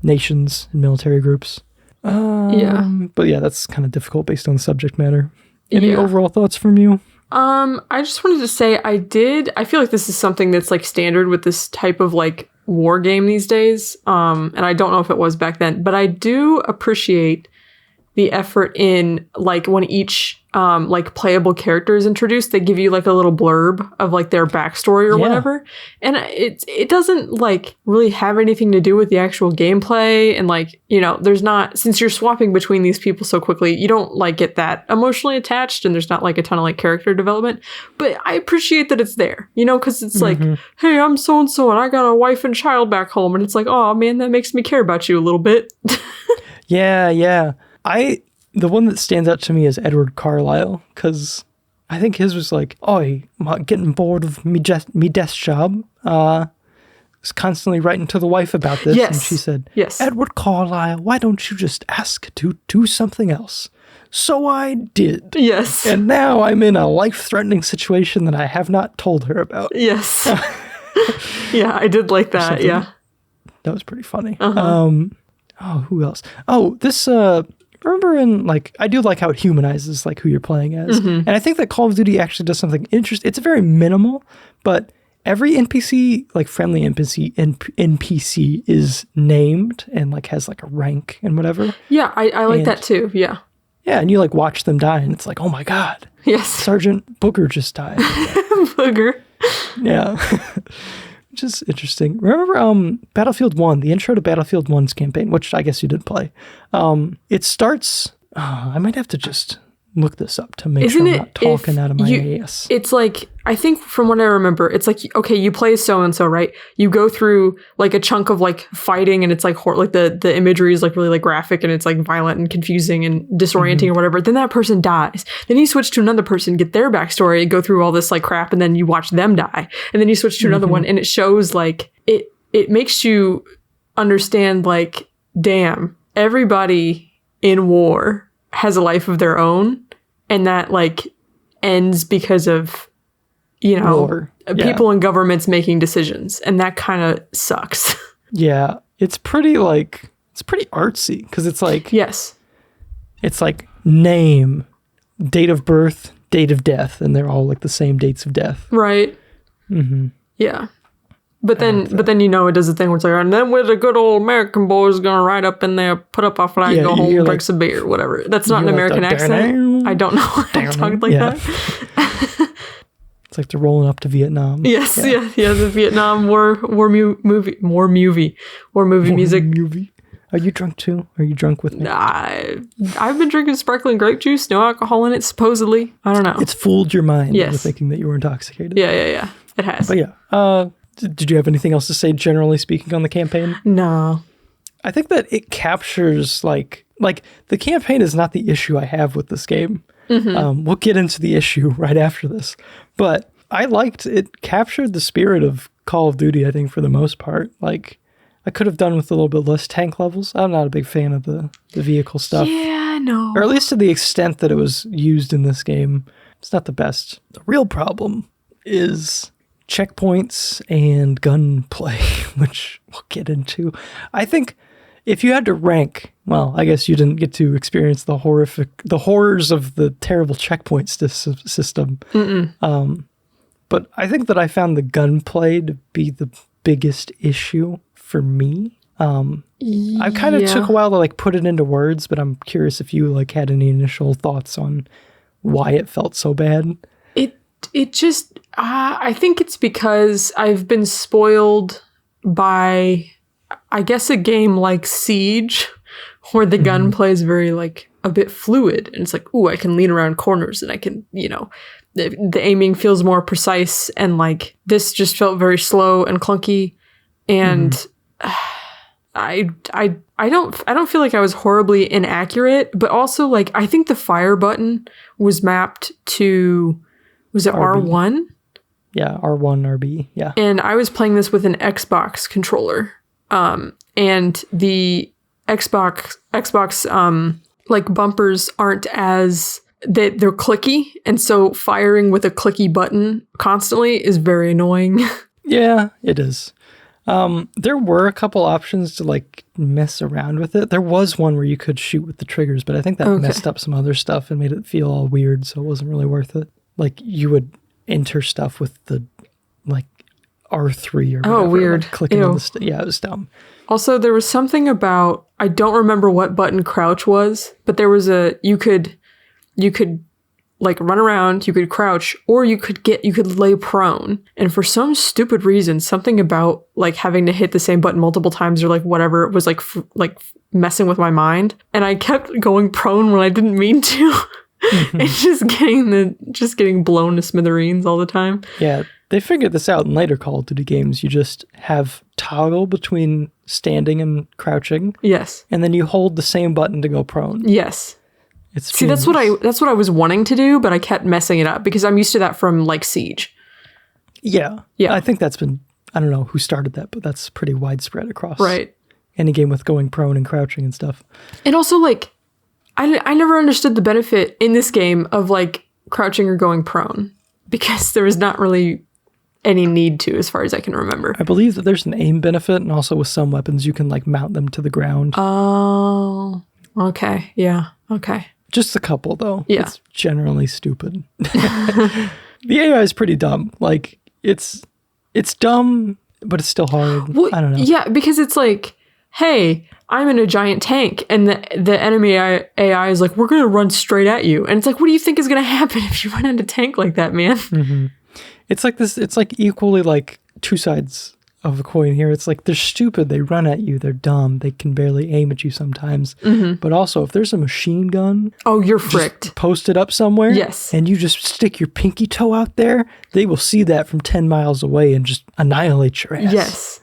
nations and military groups. But yeah, that's kind of difficult based on the subject matter. Any overall thoughts from you? I just wanted to say I feel like this is something that's like standard with this type of like war game these days. And I don't know if it was back then, but I do appreciate the effort in like when each like playable character is introduced, they give you like a little blurb of like their backstory or whatever. And it doesn't like really have anything to do with the actual gameplay. And like, there's not, since you're swapping between these people so quickly, you don't like get that emotionally attached, and there's not like a ton of like character development. But I appreciate that it's there, because it's like, hey, I'm so-and-so and I got a wife and child back home. And it's like, oh man, that makes me care about you a little bit. Yeah. The one that stands out to me is Edward Carlisle, because I think his was like, I'm getting bored of me desk job. Was constantly writing to the wife about this. Yes. And she said, yes, Edward Carlisle, why don't you just ask to do something else? So I did. Yes. And now I'm in a life-threatening situation that I have not told her about. Yes. Yeah, I did like that. Yeah. That was pretty funny. Who else? This... remember I do like how it humanizes like who you're playing as. And I think that Call of Duty actually does something interesting. It's very minimal, but every NPC, like friendly NPC is named and like has like a rank and whatever. Yeah, I like that too. Yeah. Yeah, and you like watch them die and it's like, oh my God. Yes. Sergeant Booger just died. Booger. Yeah. Which is interesting. Remember Battlefield 1, the intro to Battlefield 1's campaign, which I guess you did play. It starts... I might have to just look this up to make sure I'm not talking out of my ass. It's like, I think from what I remember, it's like, okay, you play so-and-so, right? You go through like a chunk of like fighting, and it's like the imagery is like really like graphic, and it's like violent and confusing and disorienting or whatever. Then that person dies. Then you switch to another person, get their backstory, go through all this like crap, and then you watch them die. And then you switch to another one, and it shows like, it makes you understand like, damn, everybody in war has a life of their own, and that like ends because of people in governments making decisions, and that kind of sucks. Yeah, it's pretty artsy, because it's like, yes, it's like name, date of birth, date of death, and they're all like the same dates of death, right? Yeah. But then it does the thing where it's like, and then with the good old American boys gonna ride up in there, put up a flag, go home, drink some beer, whatever. That's not an American accent. I don't know why I talked like that. It's like they're rolling up to Vietnam. Yes, yeah, the Vietnam War movie music. Are you drunk too? Are you drunk with me? I've been drinking sparkling grape juice, no alcohol in it, supposedly. I don't know. It's fooled your mind into thinking that you were intoxicated. Yeah. It has. But yeah, did you have anything else to say, generally speaking, on the campaign? No. I think that it captures, like the campaign is not the issue I have with this game. We'll get into the issue right after this. But I liked it captured the spirit of Call of Duty, I think, for the most part. Like, I could have done with a little bit less tank levels. I'm not a big fan of the vehicle stuff. Yeah, no. Or at least to the extent that it was used in this game. It's not the best. The real problem is checkpoints and gunplay, which we'll get into. I think if you had to rank, well, I guess you didn't get to experience the horrors of the terrible checkpoint system. But I think that I found the gunplay to be the biggest issue for me. I kind of took a while to like put it into words, but I'm curious if you like had any initial thoughts on why it felt so bad. It just, I think it's because I've been spoiled by, I guess, a game like Siege, where the gunplay is very like a bit fluid, and it's like, ooh, I can lean around corners, and I can, you know, the aiming feels more precise, and like this just felt very slow and clunky, and I don't feel like I was horribly inaccurate, but also like I think the fire button was mapped to, was it RB. R1? Yeah, R1, RB, yeah. And I was playing this with an Xbox controller. And the Xbox like bumpers aren't as, they're clicky, and so firing with a clicky button constantly is very annoying. Yeah, it is. There were a couple options to like mess around with it. There was one where you could shoot with the triggers, but I think that messed up some other stuff and made it feel all weird, so it wasn't really worth it. Like you would enter stuff with the like R3 or whatever. Oh, weird. Like, clicking on the yeah, it was dumb. Also, there was something about, I don't remember what button crouch was, but there was you could like run around, you could crouch, or you could lay prone. And for some stupid reason, something about like having to hit the same button multiple times or like whatever was like messing with my mind. And I kept going prone when I didn't mean to. And just getting blown to smithereens all the time. Yeah, they figured this out in later Call of Duty games. You just have toggle between standing and crouching. Yes. And then you hold the same button to go prone. Yes. See, that's what I was wanting to do, but I kept messing it up because I'm used to that from like Siege. Yeah. Yeah. I think that's been, I don't know who started that, but that's pretty widespread across right. any game with going prone and crouching and stuff. And also like, I never understood the benefit in this game of like crouching or going prone because there was not really any need to, as far as I can remember. I believe that there's an aim benefit, and also with some weapons you can like mount them to the ground. Oh, okay. Yeah. Okay. Just a couple though. Yeah. It's generally stupid. The AI is pretty dumb. Like it's dumb, but it's still hard. Well, I don't know. Yeah, because it's like, hey, I'm in a giant tank, and the enemy AI is like, we're going to run straight at you. And it's like, what do you think is going to happen if you run into a tank like that, man? Mm-hmm. It's like this, it's like equally like two sides of a coin here. It's like they're stupid, they run at you, they're dumb, they can barely aim at you sometimes. Mm-hmm. But also, if there's a machine gun, oh, you're fricked. Posted up somewhere, yes, and you just stick your pinky toe out there, they will see that from 10 miles away and just annihilate your ass. Yes.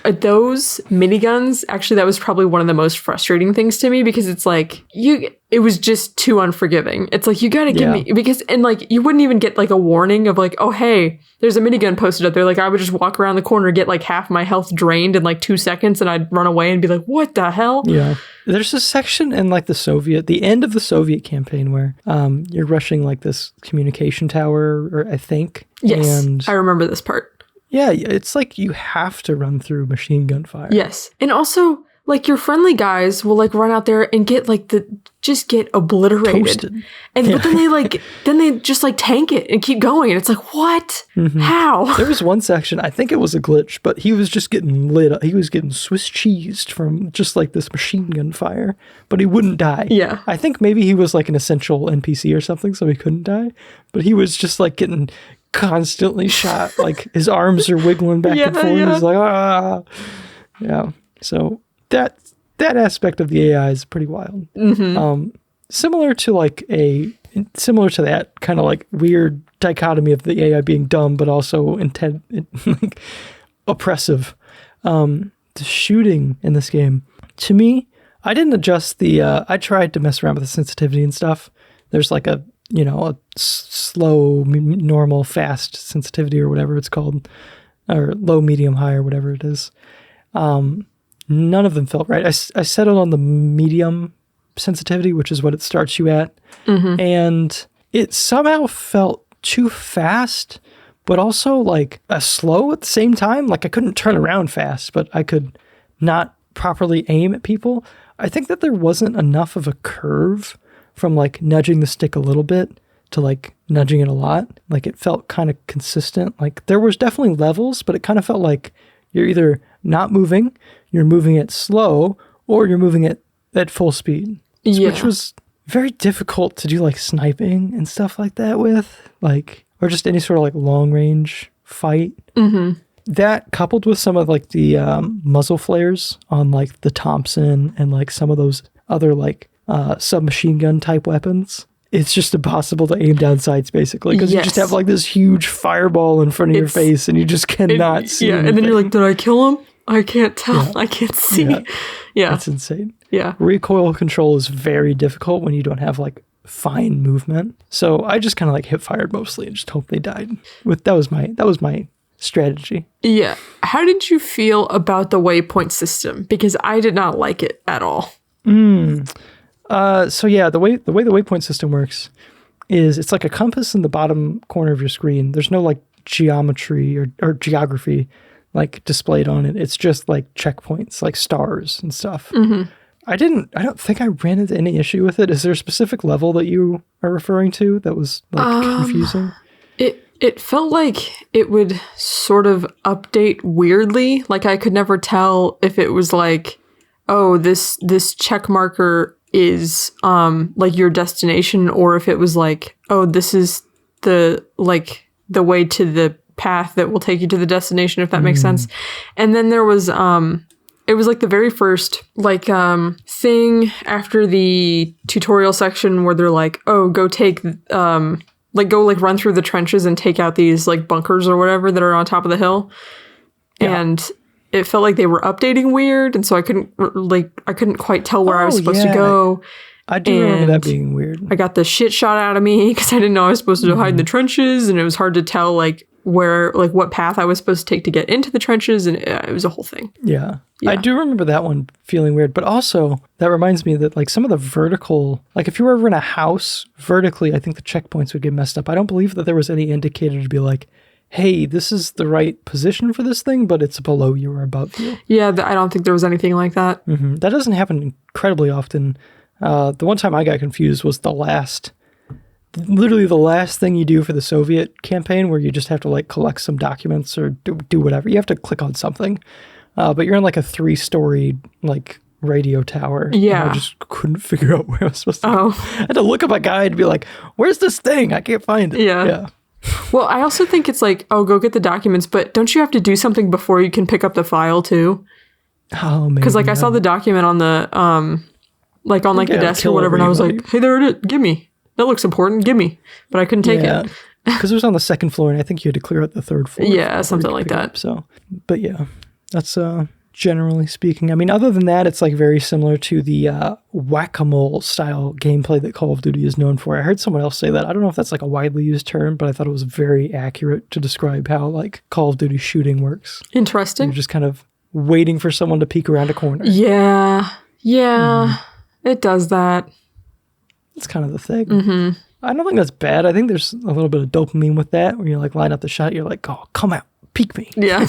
Those miniguns, actually, that was probably one of the most frustrating things to me because it's like, it was just too unforgiving. It's like, you gotta give me, because, and like, you wouldn't even get like a warning of like, oh, hey, there's a minigun posted up there. Like, I would just walk around the corner, get like half my health drained in like 2 seconds, and I'd run away and be like, what the hell? Yeah. There's a section in like the end of the Soviet campaign where you're rushing like this communication tower, or I think. Yes, and I remember this part. Yeah, it's like you have to run through machine gun fire. Yes. And also, like, your friendly guys will like run out there and get like just get obliterated. Toasted. And but then they just like tank it and keep going. And it's like, what? Mm-hmm. How? There was one section, I think it was a glitch, but he was just getting lit up. He was getting Swiss cheesed from just like this machine gun fire, but he wouldn't die. Yeah. I think maybe he was like an essential NPC or something, so he couldn't die. But he was just like getting constantly shot. Like his arms are wiggling back and forth. Yeah. He's like, ah. Yeah. So that aspect of the AI is pretty wild. Mm-hmm. Similar to that kind of like weird dichotomy of the AI being dumb but also like oppressive. The shooting in this game, to me, I didn't adjust I tried to mess around with the sensitivity and stuff. There's like a slow, normal, fast sensitivity or whatever it's called, or low, medium, high or whatever it is. None of them felt right. I settled on the medium sensitivity, which is what it starts you at. And it somehow felt too fast, but also like a slow at the same time. Like I couldn't turn around fast, but I could not properly aim at people. I think that there wasn't enough of a curve from like nudging the stick a little bit to like nudging it a lot. Like it felt kind of consistent. Like there was definitely levels, but it kind of felt like you're either not moving, you're moving it slow, or you're moving it at full speed. Which was very difficult to do like sniping and stuff like that with, like, or just any sort of like long range fight. That coupled with some of like the muzzle flares on like the Thompson and like some of those other like submachine gun type weapons, it's just impossible to aim down sights basically, because you just have like this huge fireball in front of your face and you just cannot see anything. And then you're like, did I kill him? I can't tell. I can't see. That's insane. Yeah. Recoil control is very difficult when you don't have like fine movement. So I just kind of like hip fired mostly and just hope they died. That was my strategy. Yeah. How did you feel about the waypoint system? Because I did not like it at all. So yeah, the way the waypoint system works is it's like a compass in the bottom corner of your screen. There's no like geometry or geography like displayed on it. It's just like checkpoints, like stars and stuff. I don't think I ran into any issue with it. Is there a specific level that you are referring to that was like confusing? It felt like it would sort of update weirdly. Like I could never tell if it was like, oh, this check marker is like your destination, or if it was like, oh, this is the way to the path that will take you to the destination, if that makes sense. And then there was it was like the very first like thing after the tutorial section where they're like, oh, go take go run through the trenches and take out these like bunkers or whatever that are on top of the hill. And it felt like they were updating weird, and so I couldn't quite tell where I was supposed to go. I do remember that being weird. I got the shit shot out of me because I didn't know I was supposed to hide in the trenches, and it was hard to tell like where, like what path I was supposed to take to get into the trenches, and it was a whole thing. Yeah. I do remember that one feeling weird, but also that reminds me that like some of the vertical, like if you were ever in a house vertically, I think the checkpoints would get messed up. I don't believe that there was any indicator to be like, hey, this is the right position for this thing, but it's below you or above you. Yeah, I don't think there was anything like that. That doesn't happen incredibly often. The one time I got confused was literally the last thing you do for the Soviet campaign, where you just have to like collect some documents or do whatever. You have to click on something, but you're in like a 3-story like radio tower. Yeah. And I just couldn't figure out where I was supposed to go. I had to look up a guide to be like, where's this thing? I can't find it. Yeah. Well, I also think it's like, oh, go get the documents, but don't you have to do something before you can pick up the file too? Oh, maybe. Because like I saw the document on the like on like the desk or whatever, and I was like, hey, there it is. Give me. That looks important. Give me. But I couldn't take it. Because it was on the 2nd floor, and I think you had to clear out the 3rd floor. Yeah, something like that. So, but yeah, that's generally speaking. I mean, other than that, it's like very similar to the whack-a-mole style gameplay that Call of Duty is known for. I heard someone else say that. I don't know if that's like a widely used term, but I thought it was very accurate to describe how like Call of Duty shooting works. Interesting. You're just kind of waiting for someone to peek around a corner. Yeah. It does that. It's kind of the thing. I don't think that's bad. I think there's a little bit of dopamine with that, where you like line up the shot, you're like, oh, come out, peek me. Yeah.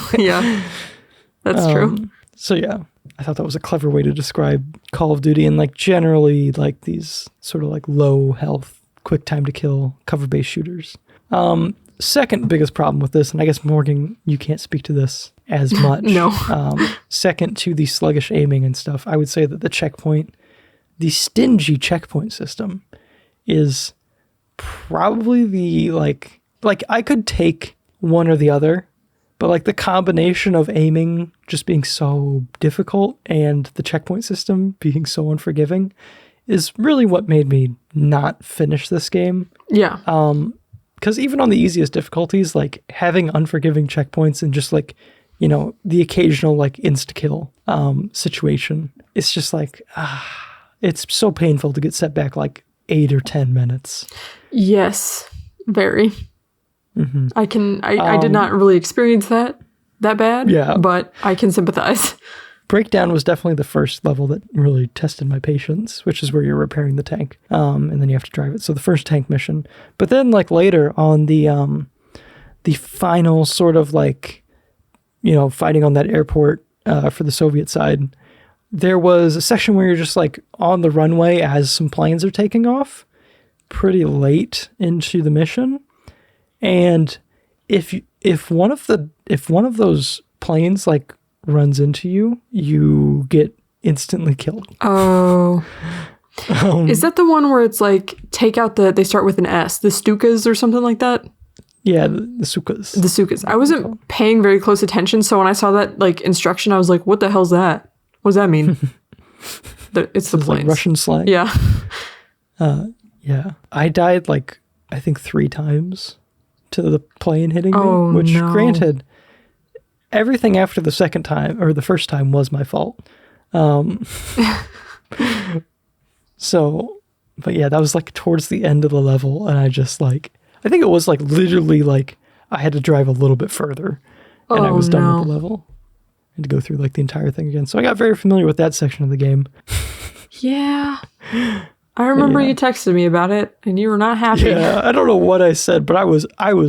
That's true. So yeah, I thought that was a clever way to describe Call of Duty, and like generally like these sort of like low health, quick time to kill, cover-based shooters. Second biggest problem with this, and I guess Morgan, you can't speak to this as much. No. Second to the sluggish aiming and stuff, I would say that the stingy checkpoint system is probably the like I could take one or the other, but like the combination of aiming just being so difficult and the checkpoint system being so unforgiving is really what made me not finish this game. Yeah. Because even on the easiest difficulties, like having unforgiving checkpoints and just like, you know, the occasional like insta-kill situation, it's just like, it's so painful to get set back like 8 or 10 minutes. Yes, very. I did not really experience that. that bad. Yeah. But I can sympathize. Breakdown was definitely the first level that really tested my patience, which is where you're repairing the tank. And then you have to drive it. So the first tank mission. But then like later on the final sort of like, fighting on that airport for the Soviet side, there was a section where you're just like on the runway as some planes are taking off pretty late into the mission. And if one of those planes like runs into you, you get instantly killed. Oh. Is that the one where it's like take out they start with an S, the Stukas or something like that? Yeah, the Sukas. The Sukas. I wasn't paying very close attention, so when I saw that like instruction, I was like, what the hell's that? What does that mean? It's the planes. Like Russian slang. Yeah. Yeah. I died like, I think 3 times to the plane hitting me, which granted, everything after the second time, or the first time, was my fault. So, but yeah, that was like towards the end of the level, and I just like, I think it was like literally like I had to drive a little bit further, and I was done with the level. I had to go through like the entire thing again. So I got very familiar with that section of the game. Yeah. I remember you texted me about it, and you were not happy. Yeah, I don't know what I said, but I was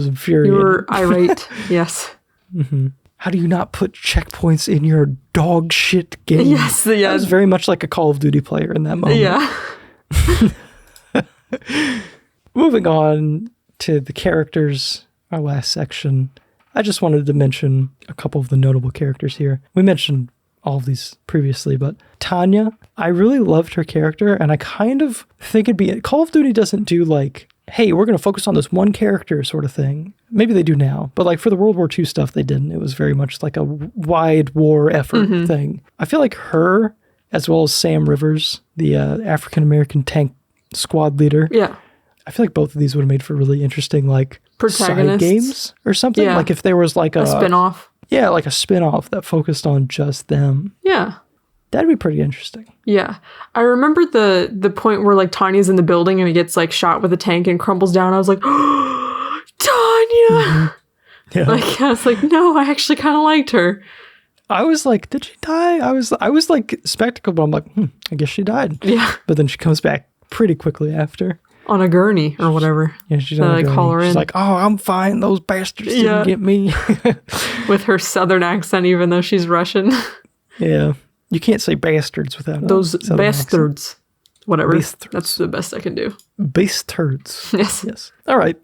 infuriated. You were irate, yes. Mm-hmm. How do you not put checkpoints in your dog shit game? Yes, yeah. I was very much like a Call of Duty player in that moment. Yeah. Moving on to the characters, our last section. I just wanted to mention a couple of the notable characters here. We mentioned all of these previously, but Tanya, I really loved her character, and I kind of think Call of Duty doesn't do like, hey, we're going to focus on this one character sort of thing. Maybe they do now, but like for the World War II stuff, they didn't. It was very much like a wide war effort thing. I feel like her, as well as Sam Rivers, the African-American tank squad leader. Yeah. I feel like both of these would have made for really interesting like side games or something. Yeah. Like if there was like a spin-off. Yeah, like a spin-off that focused on just them. Yeah. That'd be pretty interesting. Yeah. I remember the point where like Tanya's in the building and he gets like shot with a tank and crumbles down. I was like, oh, Tanya! Mm-hmm. Yeah. Like, I was like, no, I actually kind of liked her. I was like, did she die? I was like spectacled, but I'm like, I guess she died. Yeah. But then she comes back pretty quickly after. On a gurney or whatever. Yeah, she's on a gurney. Call her she's in. like, oh, I'm fine. Those bastards didn't get me. With her southern accent, even though she's Russian. Yeah. You can't say bastards without those bastards. Whatever. Bastards. That's the best I can do. Bastards. Yes. Yes. All right.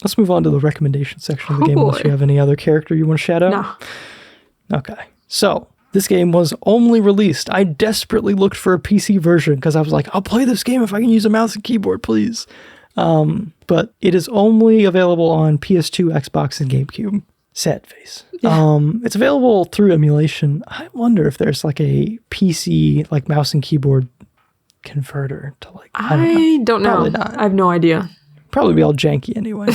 Let's move on to the recommendation section of the game. Unless you have any other character you want to shout out? No. Okay. So, this game was only released. I desperately looked for a PC version because I was like, I'll play this game if I can use a mouse and keyboard, please. But it is only available on PS2, Xbox, and GameCube. Sad face. Yeah. It's available through emulation. I wonder if there's like a PC, like mouse and keyboard converter to like, I don't know. Probably not. I have no idea. Probably be all janky anyway.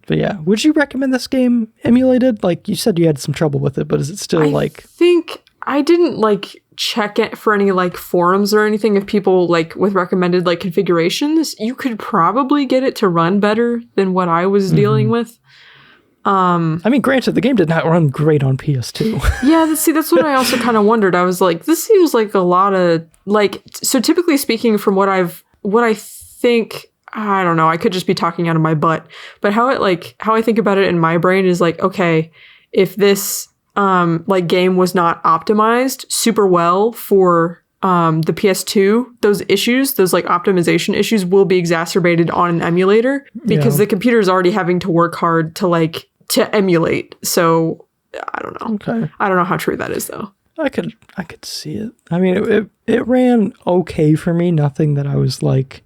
But yeah, would you recommend this game emulated? Like you said you had some trouble with it, but is it still I think I didn't like check it for any like forums or anything of people like with recommended like configurations. You could probably get it to run better than what I was dealing with. I mean, granted, the game did not run great on PS2. Yeah, that's what I also kind of wondered. I was like, this seems like a lot of like, so typically speaking from what I think, I don't know, I could just be talking out of my butt, but how I think about it in my brain is like, okay, if this like game was not optimized super well for the PS2, those issues, those like optimization issues will be exacerbated on an emulator because the computer is already having to work hard to emulate. So I don't know. Okay. I don't know how true that is though. I could see it. I mean, it ran okay for me. Nothing that I was like,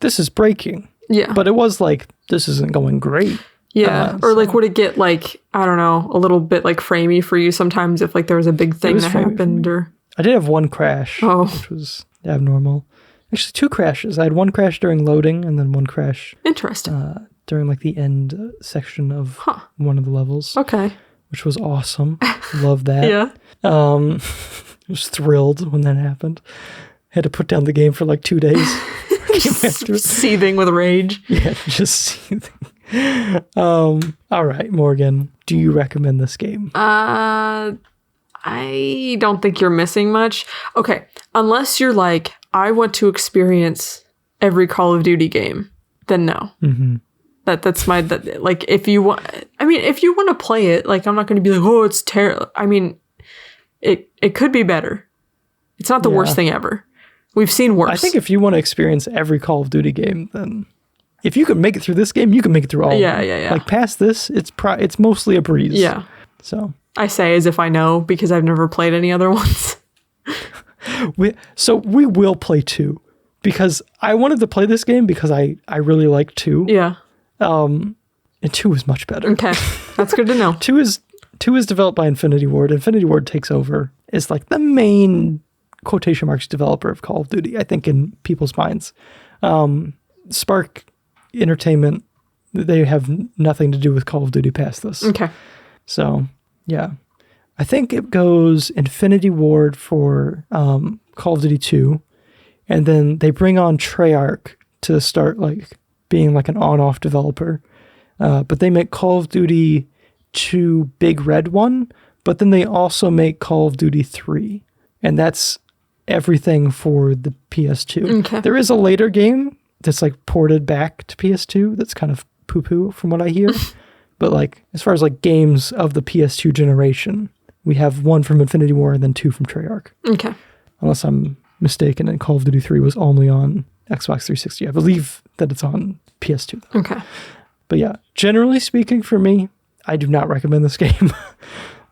this is breaking. Yeah. But it was like, this isn't going great. Yeah. Or like, would it get like, I don't know, a little bit like framey for you sometimes if like there was a big thing that happened or... I did have one crash, which was abnormal. Actually, 2 crashes. I had one crash during loading and then one crash. Interesting. During like the end section of one of the levels. Okay. Which was awesome. Love that. Yeah. I was thrilled when that happened. Had to put down the game for like 2 days. Seething with rage. Yeah, just seething. All right, Morgan. do you recommend this game? I don't think you're missing much. Okay, unless you're like, I want to experience every Call of Duty game, then no. Mm-hmm. That's my like. If you want, if you want to play it, like, I'm not going to be like, oh, it's terrible. I mean, it could be better. It's not the worst thing ever. We've seen worse. I think if you want to experience every Call of Duty game, then if you can make it through this game, you can make it through all of them. Yeah. Like, past this, it's mostly a breeze. Yeah. So I say as if I know, because I've never played any other ones. we will play 2, because I wanted to play this game because I really like 2. Yeah. And 2 is much better. Okay. That's good to know. 2 is developed by Infinity Ward. Infinity Ward takes over as like the main quotation marks developer of Call of Duty, I think, in people's minds. Spark Entertainment, they have nothing to do with Call of Duty past this. Okay. So, yeah. I think it goes Infinity Ward for Call of Duty 2, and then they bring on Treyarch to start like being like an on-off developer. But they make Call of Duty 2 Big Red 1, but then they also make Call of Duty 3, and that's everything for the PS2. Okay. There is a later game that's like ported back to PS2 that's kind of poo-poo from what I hear. But like, as far as like games of the PS2 generation, we have 1 from Infinity War and then 2 from Treyarch. Okay. Unless I'm mistaken, and Call of Duty 3 was only on Xbox 360. I believe that it's on PS2 though. Okay. But yeah, generally speaking, for me, I do not recommend this game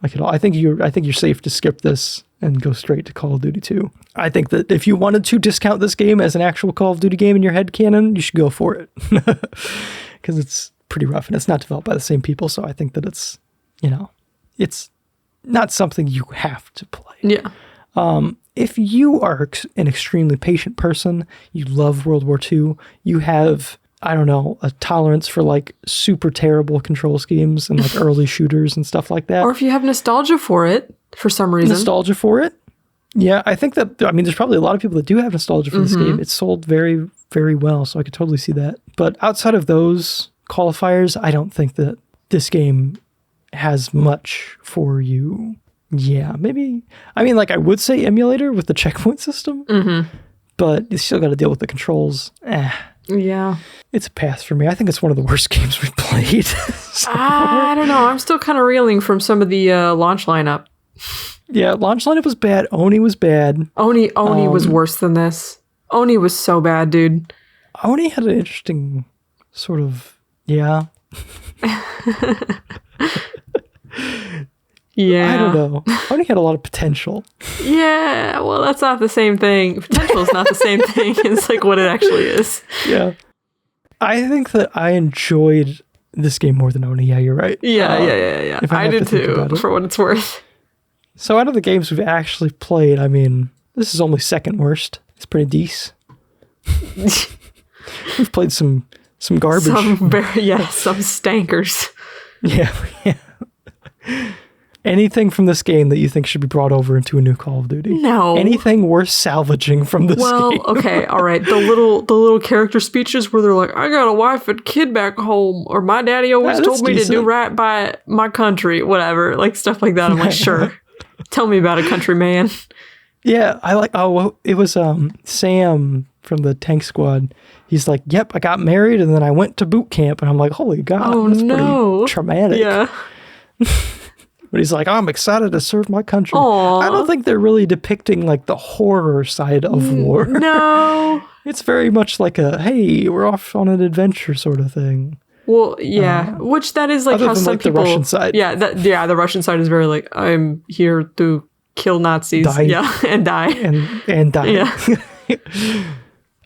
like at all. I think you're safe to skip this and go straight to Call of Duty 2. I think that if you wanted to discount this game as an actual Call of Duty game in your head canon, you should go for it. Because it's pretty rough, and it's not developed by the same people, so I think that it's not something you have to play. Yeah. If you are an extremely patient person, you love World War II, you have, I don't know, a tolerance for like super terrible control schemes and like early shooters and stuff like that. Or if you have nostalgia for it for some reason. Nostalgia for it. Yeah, I think that, there's probably a lot of people that do have nostalgia for this game. It's sold very, very well, so I could totally see that. But outside of those qualifiers, I don't think that this game has much for you. Yeah, maybe. I would say emulator with the checkpoint system, but you still got to deal with the controls. Yeah. It's a pass for me. I think it's one of the worst games we've played. I don't know. I'm still kind of reeling from some of the launch lineup. Yeah, launch lineup was bad. Oni was bad. Oni was worse than this. Oni was so bad, dude. Oni had an interesting sort of, yeah. Yeah. I don't know. Oni had a lot of potential. Yeah, well, that's not the same thing. Potential is not the same thing as like what it actually is. Yeah. I think that I enjoyed this game more than Oni. Yeah, you're right. Yeah. I did too, for what it's worth. So out of the games we've actually played, this is only second worst. It's pretty decent. We've played some garbage. Some stankers. Yeah. Anything from this game that you think should be brought over into a new Call of Duty? No. Anything worth salvaging from this game? Well, okay, all right. The little character speeches where they're like, I got a wife and kid back home, or my daddy always told me to do right by my country, whatever, like stuff like that. I'm like, sure. Tell me about a country man. Yeah, it was Sam from the tank squad. He's like, yep, I got married and then I went to boot camp, and I'm like, holy God, that's pretty traumatic. Yeah. But he's like, I'm excited to serve my country. Aww. I don't think they're really depicting like the horror side of war. No. It's very much like a, hey, we're off on an adventure sort of thing. Well, yeah, which that is like how some like people. The Russian side. Yeah, the Russian side is very like, I'm here to kill Nazis. Die. Yeah, and die. And die. Yeah.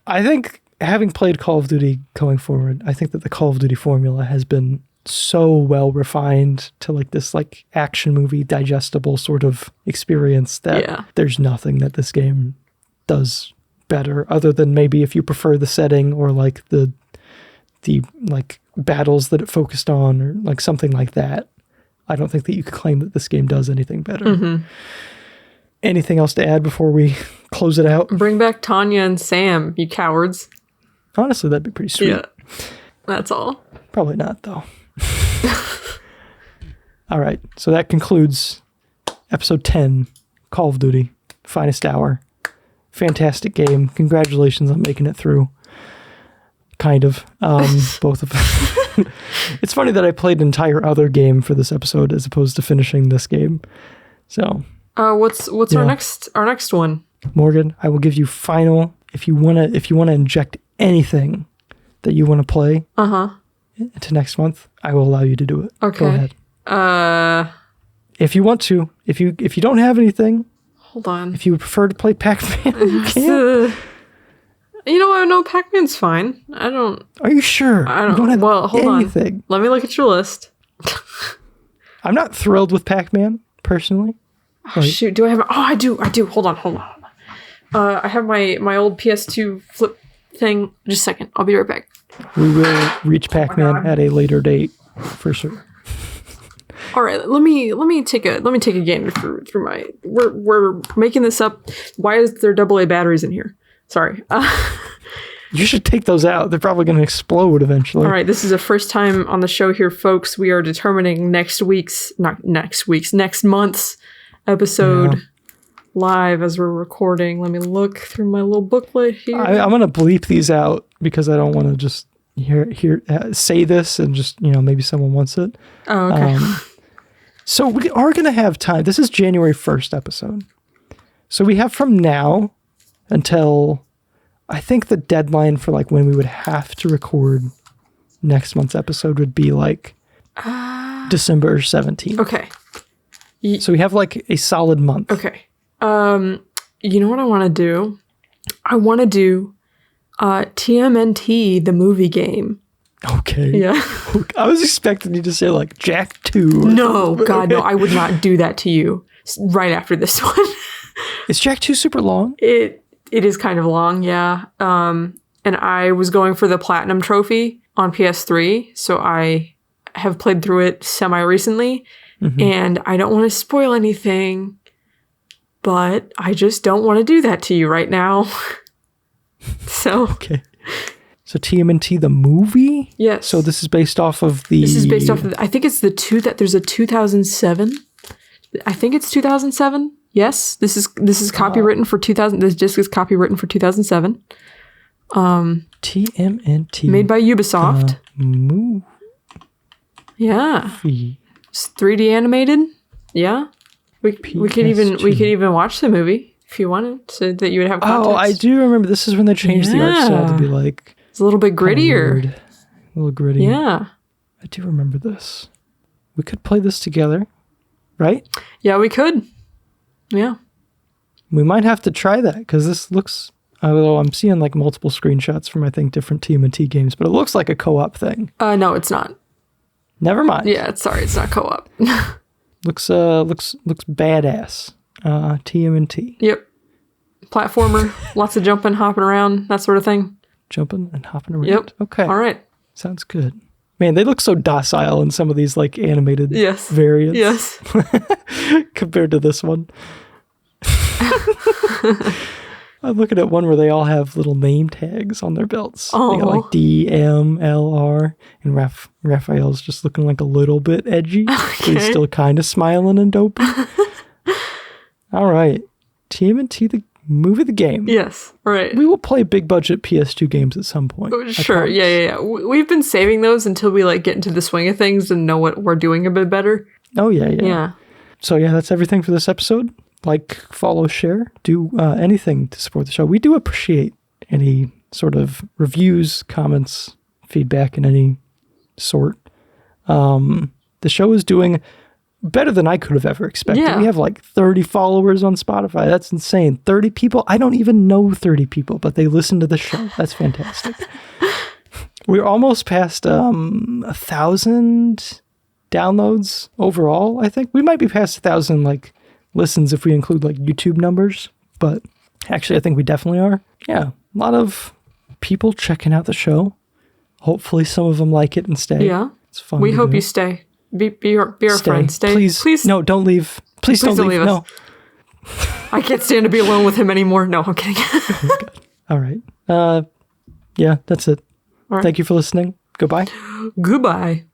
I think having played Call of Duty going forward, I think that the Call of Duty formula has been so well refined to like this like action movie digestible sort of experience that there's nothing that this game does better, other than maybe if you prefer the setting or like the like battles that it focused on or like something like that. I don't think that you could claim that this game does anything better. Anything else to add before we close it out? Bring back Tanya and Sam, you cowards. Honestly, that'd be pretty sweet. Yeah, that's all. Probably not, though. All right. So that concludes episode 10, Call of Duty, Finest Hour. Fantastic game. Congratulations on making it through. Kind of. Both of them. It's funny that I played an entire other game for this episode as opposed to finishing this game. So. What's our next one? Morgan, I will give you final. If you wanna inject anything that you want to play into next month, I will allow you to do it. Okay. Go ahead. If you want to, if you don't have anything, hold on. If you would prefer to play Pac-Man, you can. You know what? No, Pac-Man's fine. I don't. Are you sure? I don't. You don't have hold anything. on. Let me look at your list. I'm not thrilled with Pac-Man personally. Oh, shoot. Do I have? Oh, I do. Hold on. I have my old PS2 flip thing. Just a second. I'll be right back. We will reach Pac-Man at a later date for sure. All right, let me take a gander through my. We're making this up. Why is there AA batteries in here? Sorry. You should take those out. They're probably going to explode eventually. All right, this is the first time on the show here, folks. We are determining next month's episode live as we're recording. Let me look through my little booklet here. I'm going to bleep these out because I don't want to just say this and just, maybe someone wants it. Oh, okay. So we are going to have time. This is January 1st episode. So we have from now until I think the deadline for like when we would have to record next month's episode would be like December 17th. Okay. So we have like a solid month. Okay. You know what I want to do? I want to do TMNT, the movie game. Okay. Yeah. I was expecting you to say like Jack 2. No, God, no. I would not do that to you right after this one. Is Jack 2 super long? It is kind of long, yeah. And I was going for the Platinum Trophy on PS3, so I have played through it semi-recently, and I don't want to spoil anything, but I just don't want to do that to you right now. So... Okay. So TMNT the movie? Yes. So this is based off of the... This is based off of... I think it's there's a 2007. I think it's 2007. Yes. This is copywritten for 2000. This disc is copywritten for 2007. TMNT. Made by Ubisoft. Movie. Yeah. It's 3D animated. Yeah. We could even watch the movie if you wanted, so that you would have context. Oh, I do remember. This is when they changed the art style to be like... It's a little bit grittier. A little gritty. Yeah. I do remember this. We could play this together, right? Yeah, we could. Yeah. We might have to try that because this looks... Although I'm seeing like multiple screenshots from I think different TMNT games, but it looks like a co-op thing. No, it's not. Never mind. Yeah, it's not co-op. Looks badass. TMNT. Yep. Platformer, lots of jumping, hopping around, that sort of thing. Jumping and hopping around. Yep. Okay. All right. Sounds good. Man, they look so docile in some of these like animated variants. Yes. Compared to this one. I'm looking at one where they all have little name tags on their belts. Oh. They got like D, M, L, R, and Raphael's just looking like a little bit edgy. Okay. But he's still kind of smiling and dopey. All right. TMNT the movie, the game. Yes. Right. We will play big budget PS2 games at some point. Sure. Yeah. We've been saving those until we like get into the swing of things and know what we're doing a bit better. Oh, yeah. Yeah. So, yeah, that's everything for this episode. Like, follow, share, do anything to support the show. We do appreciate any sort of reviews, comments, feedback in any sort. The show is doing better than I could have ever expected. Yeah. We have like 30 followers on Spotify. That's insane. 30 people. I don't even know 30 people, but they listen to the show. That's fantastic. We're almost past 1,000 downloads overall, I think. We might be past 1,000 like listens if we include like YouTube numbers, but actually I think we definitely are. Yeah, a lot of people checking out the show. Hopefully some of them like it and stay. Yeah. It's fun. We hope you stay. Be our friend. Stay. Please. No, don't leave. Please don't leave. us. No. I can't stand to be alone with him anymore. No, I'm kidding. All right. Yeah, that's it. All right. Thank you for listening. Goodbye. Goodbye.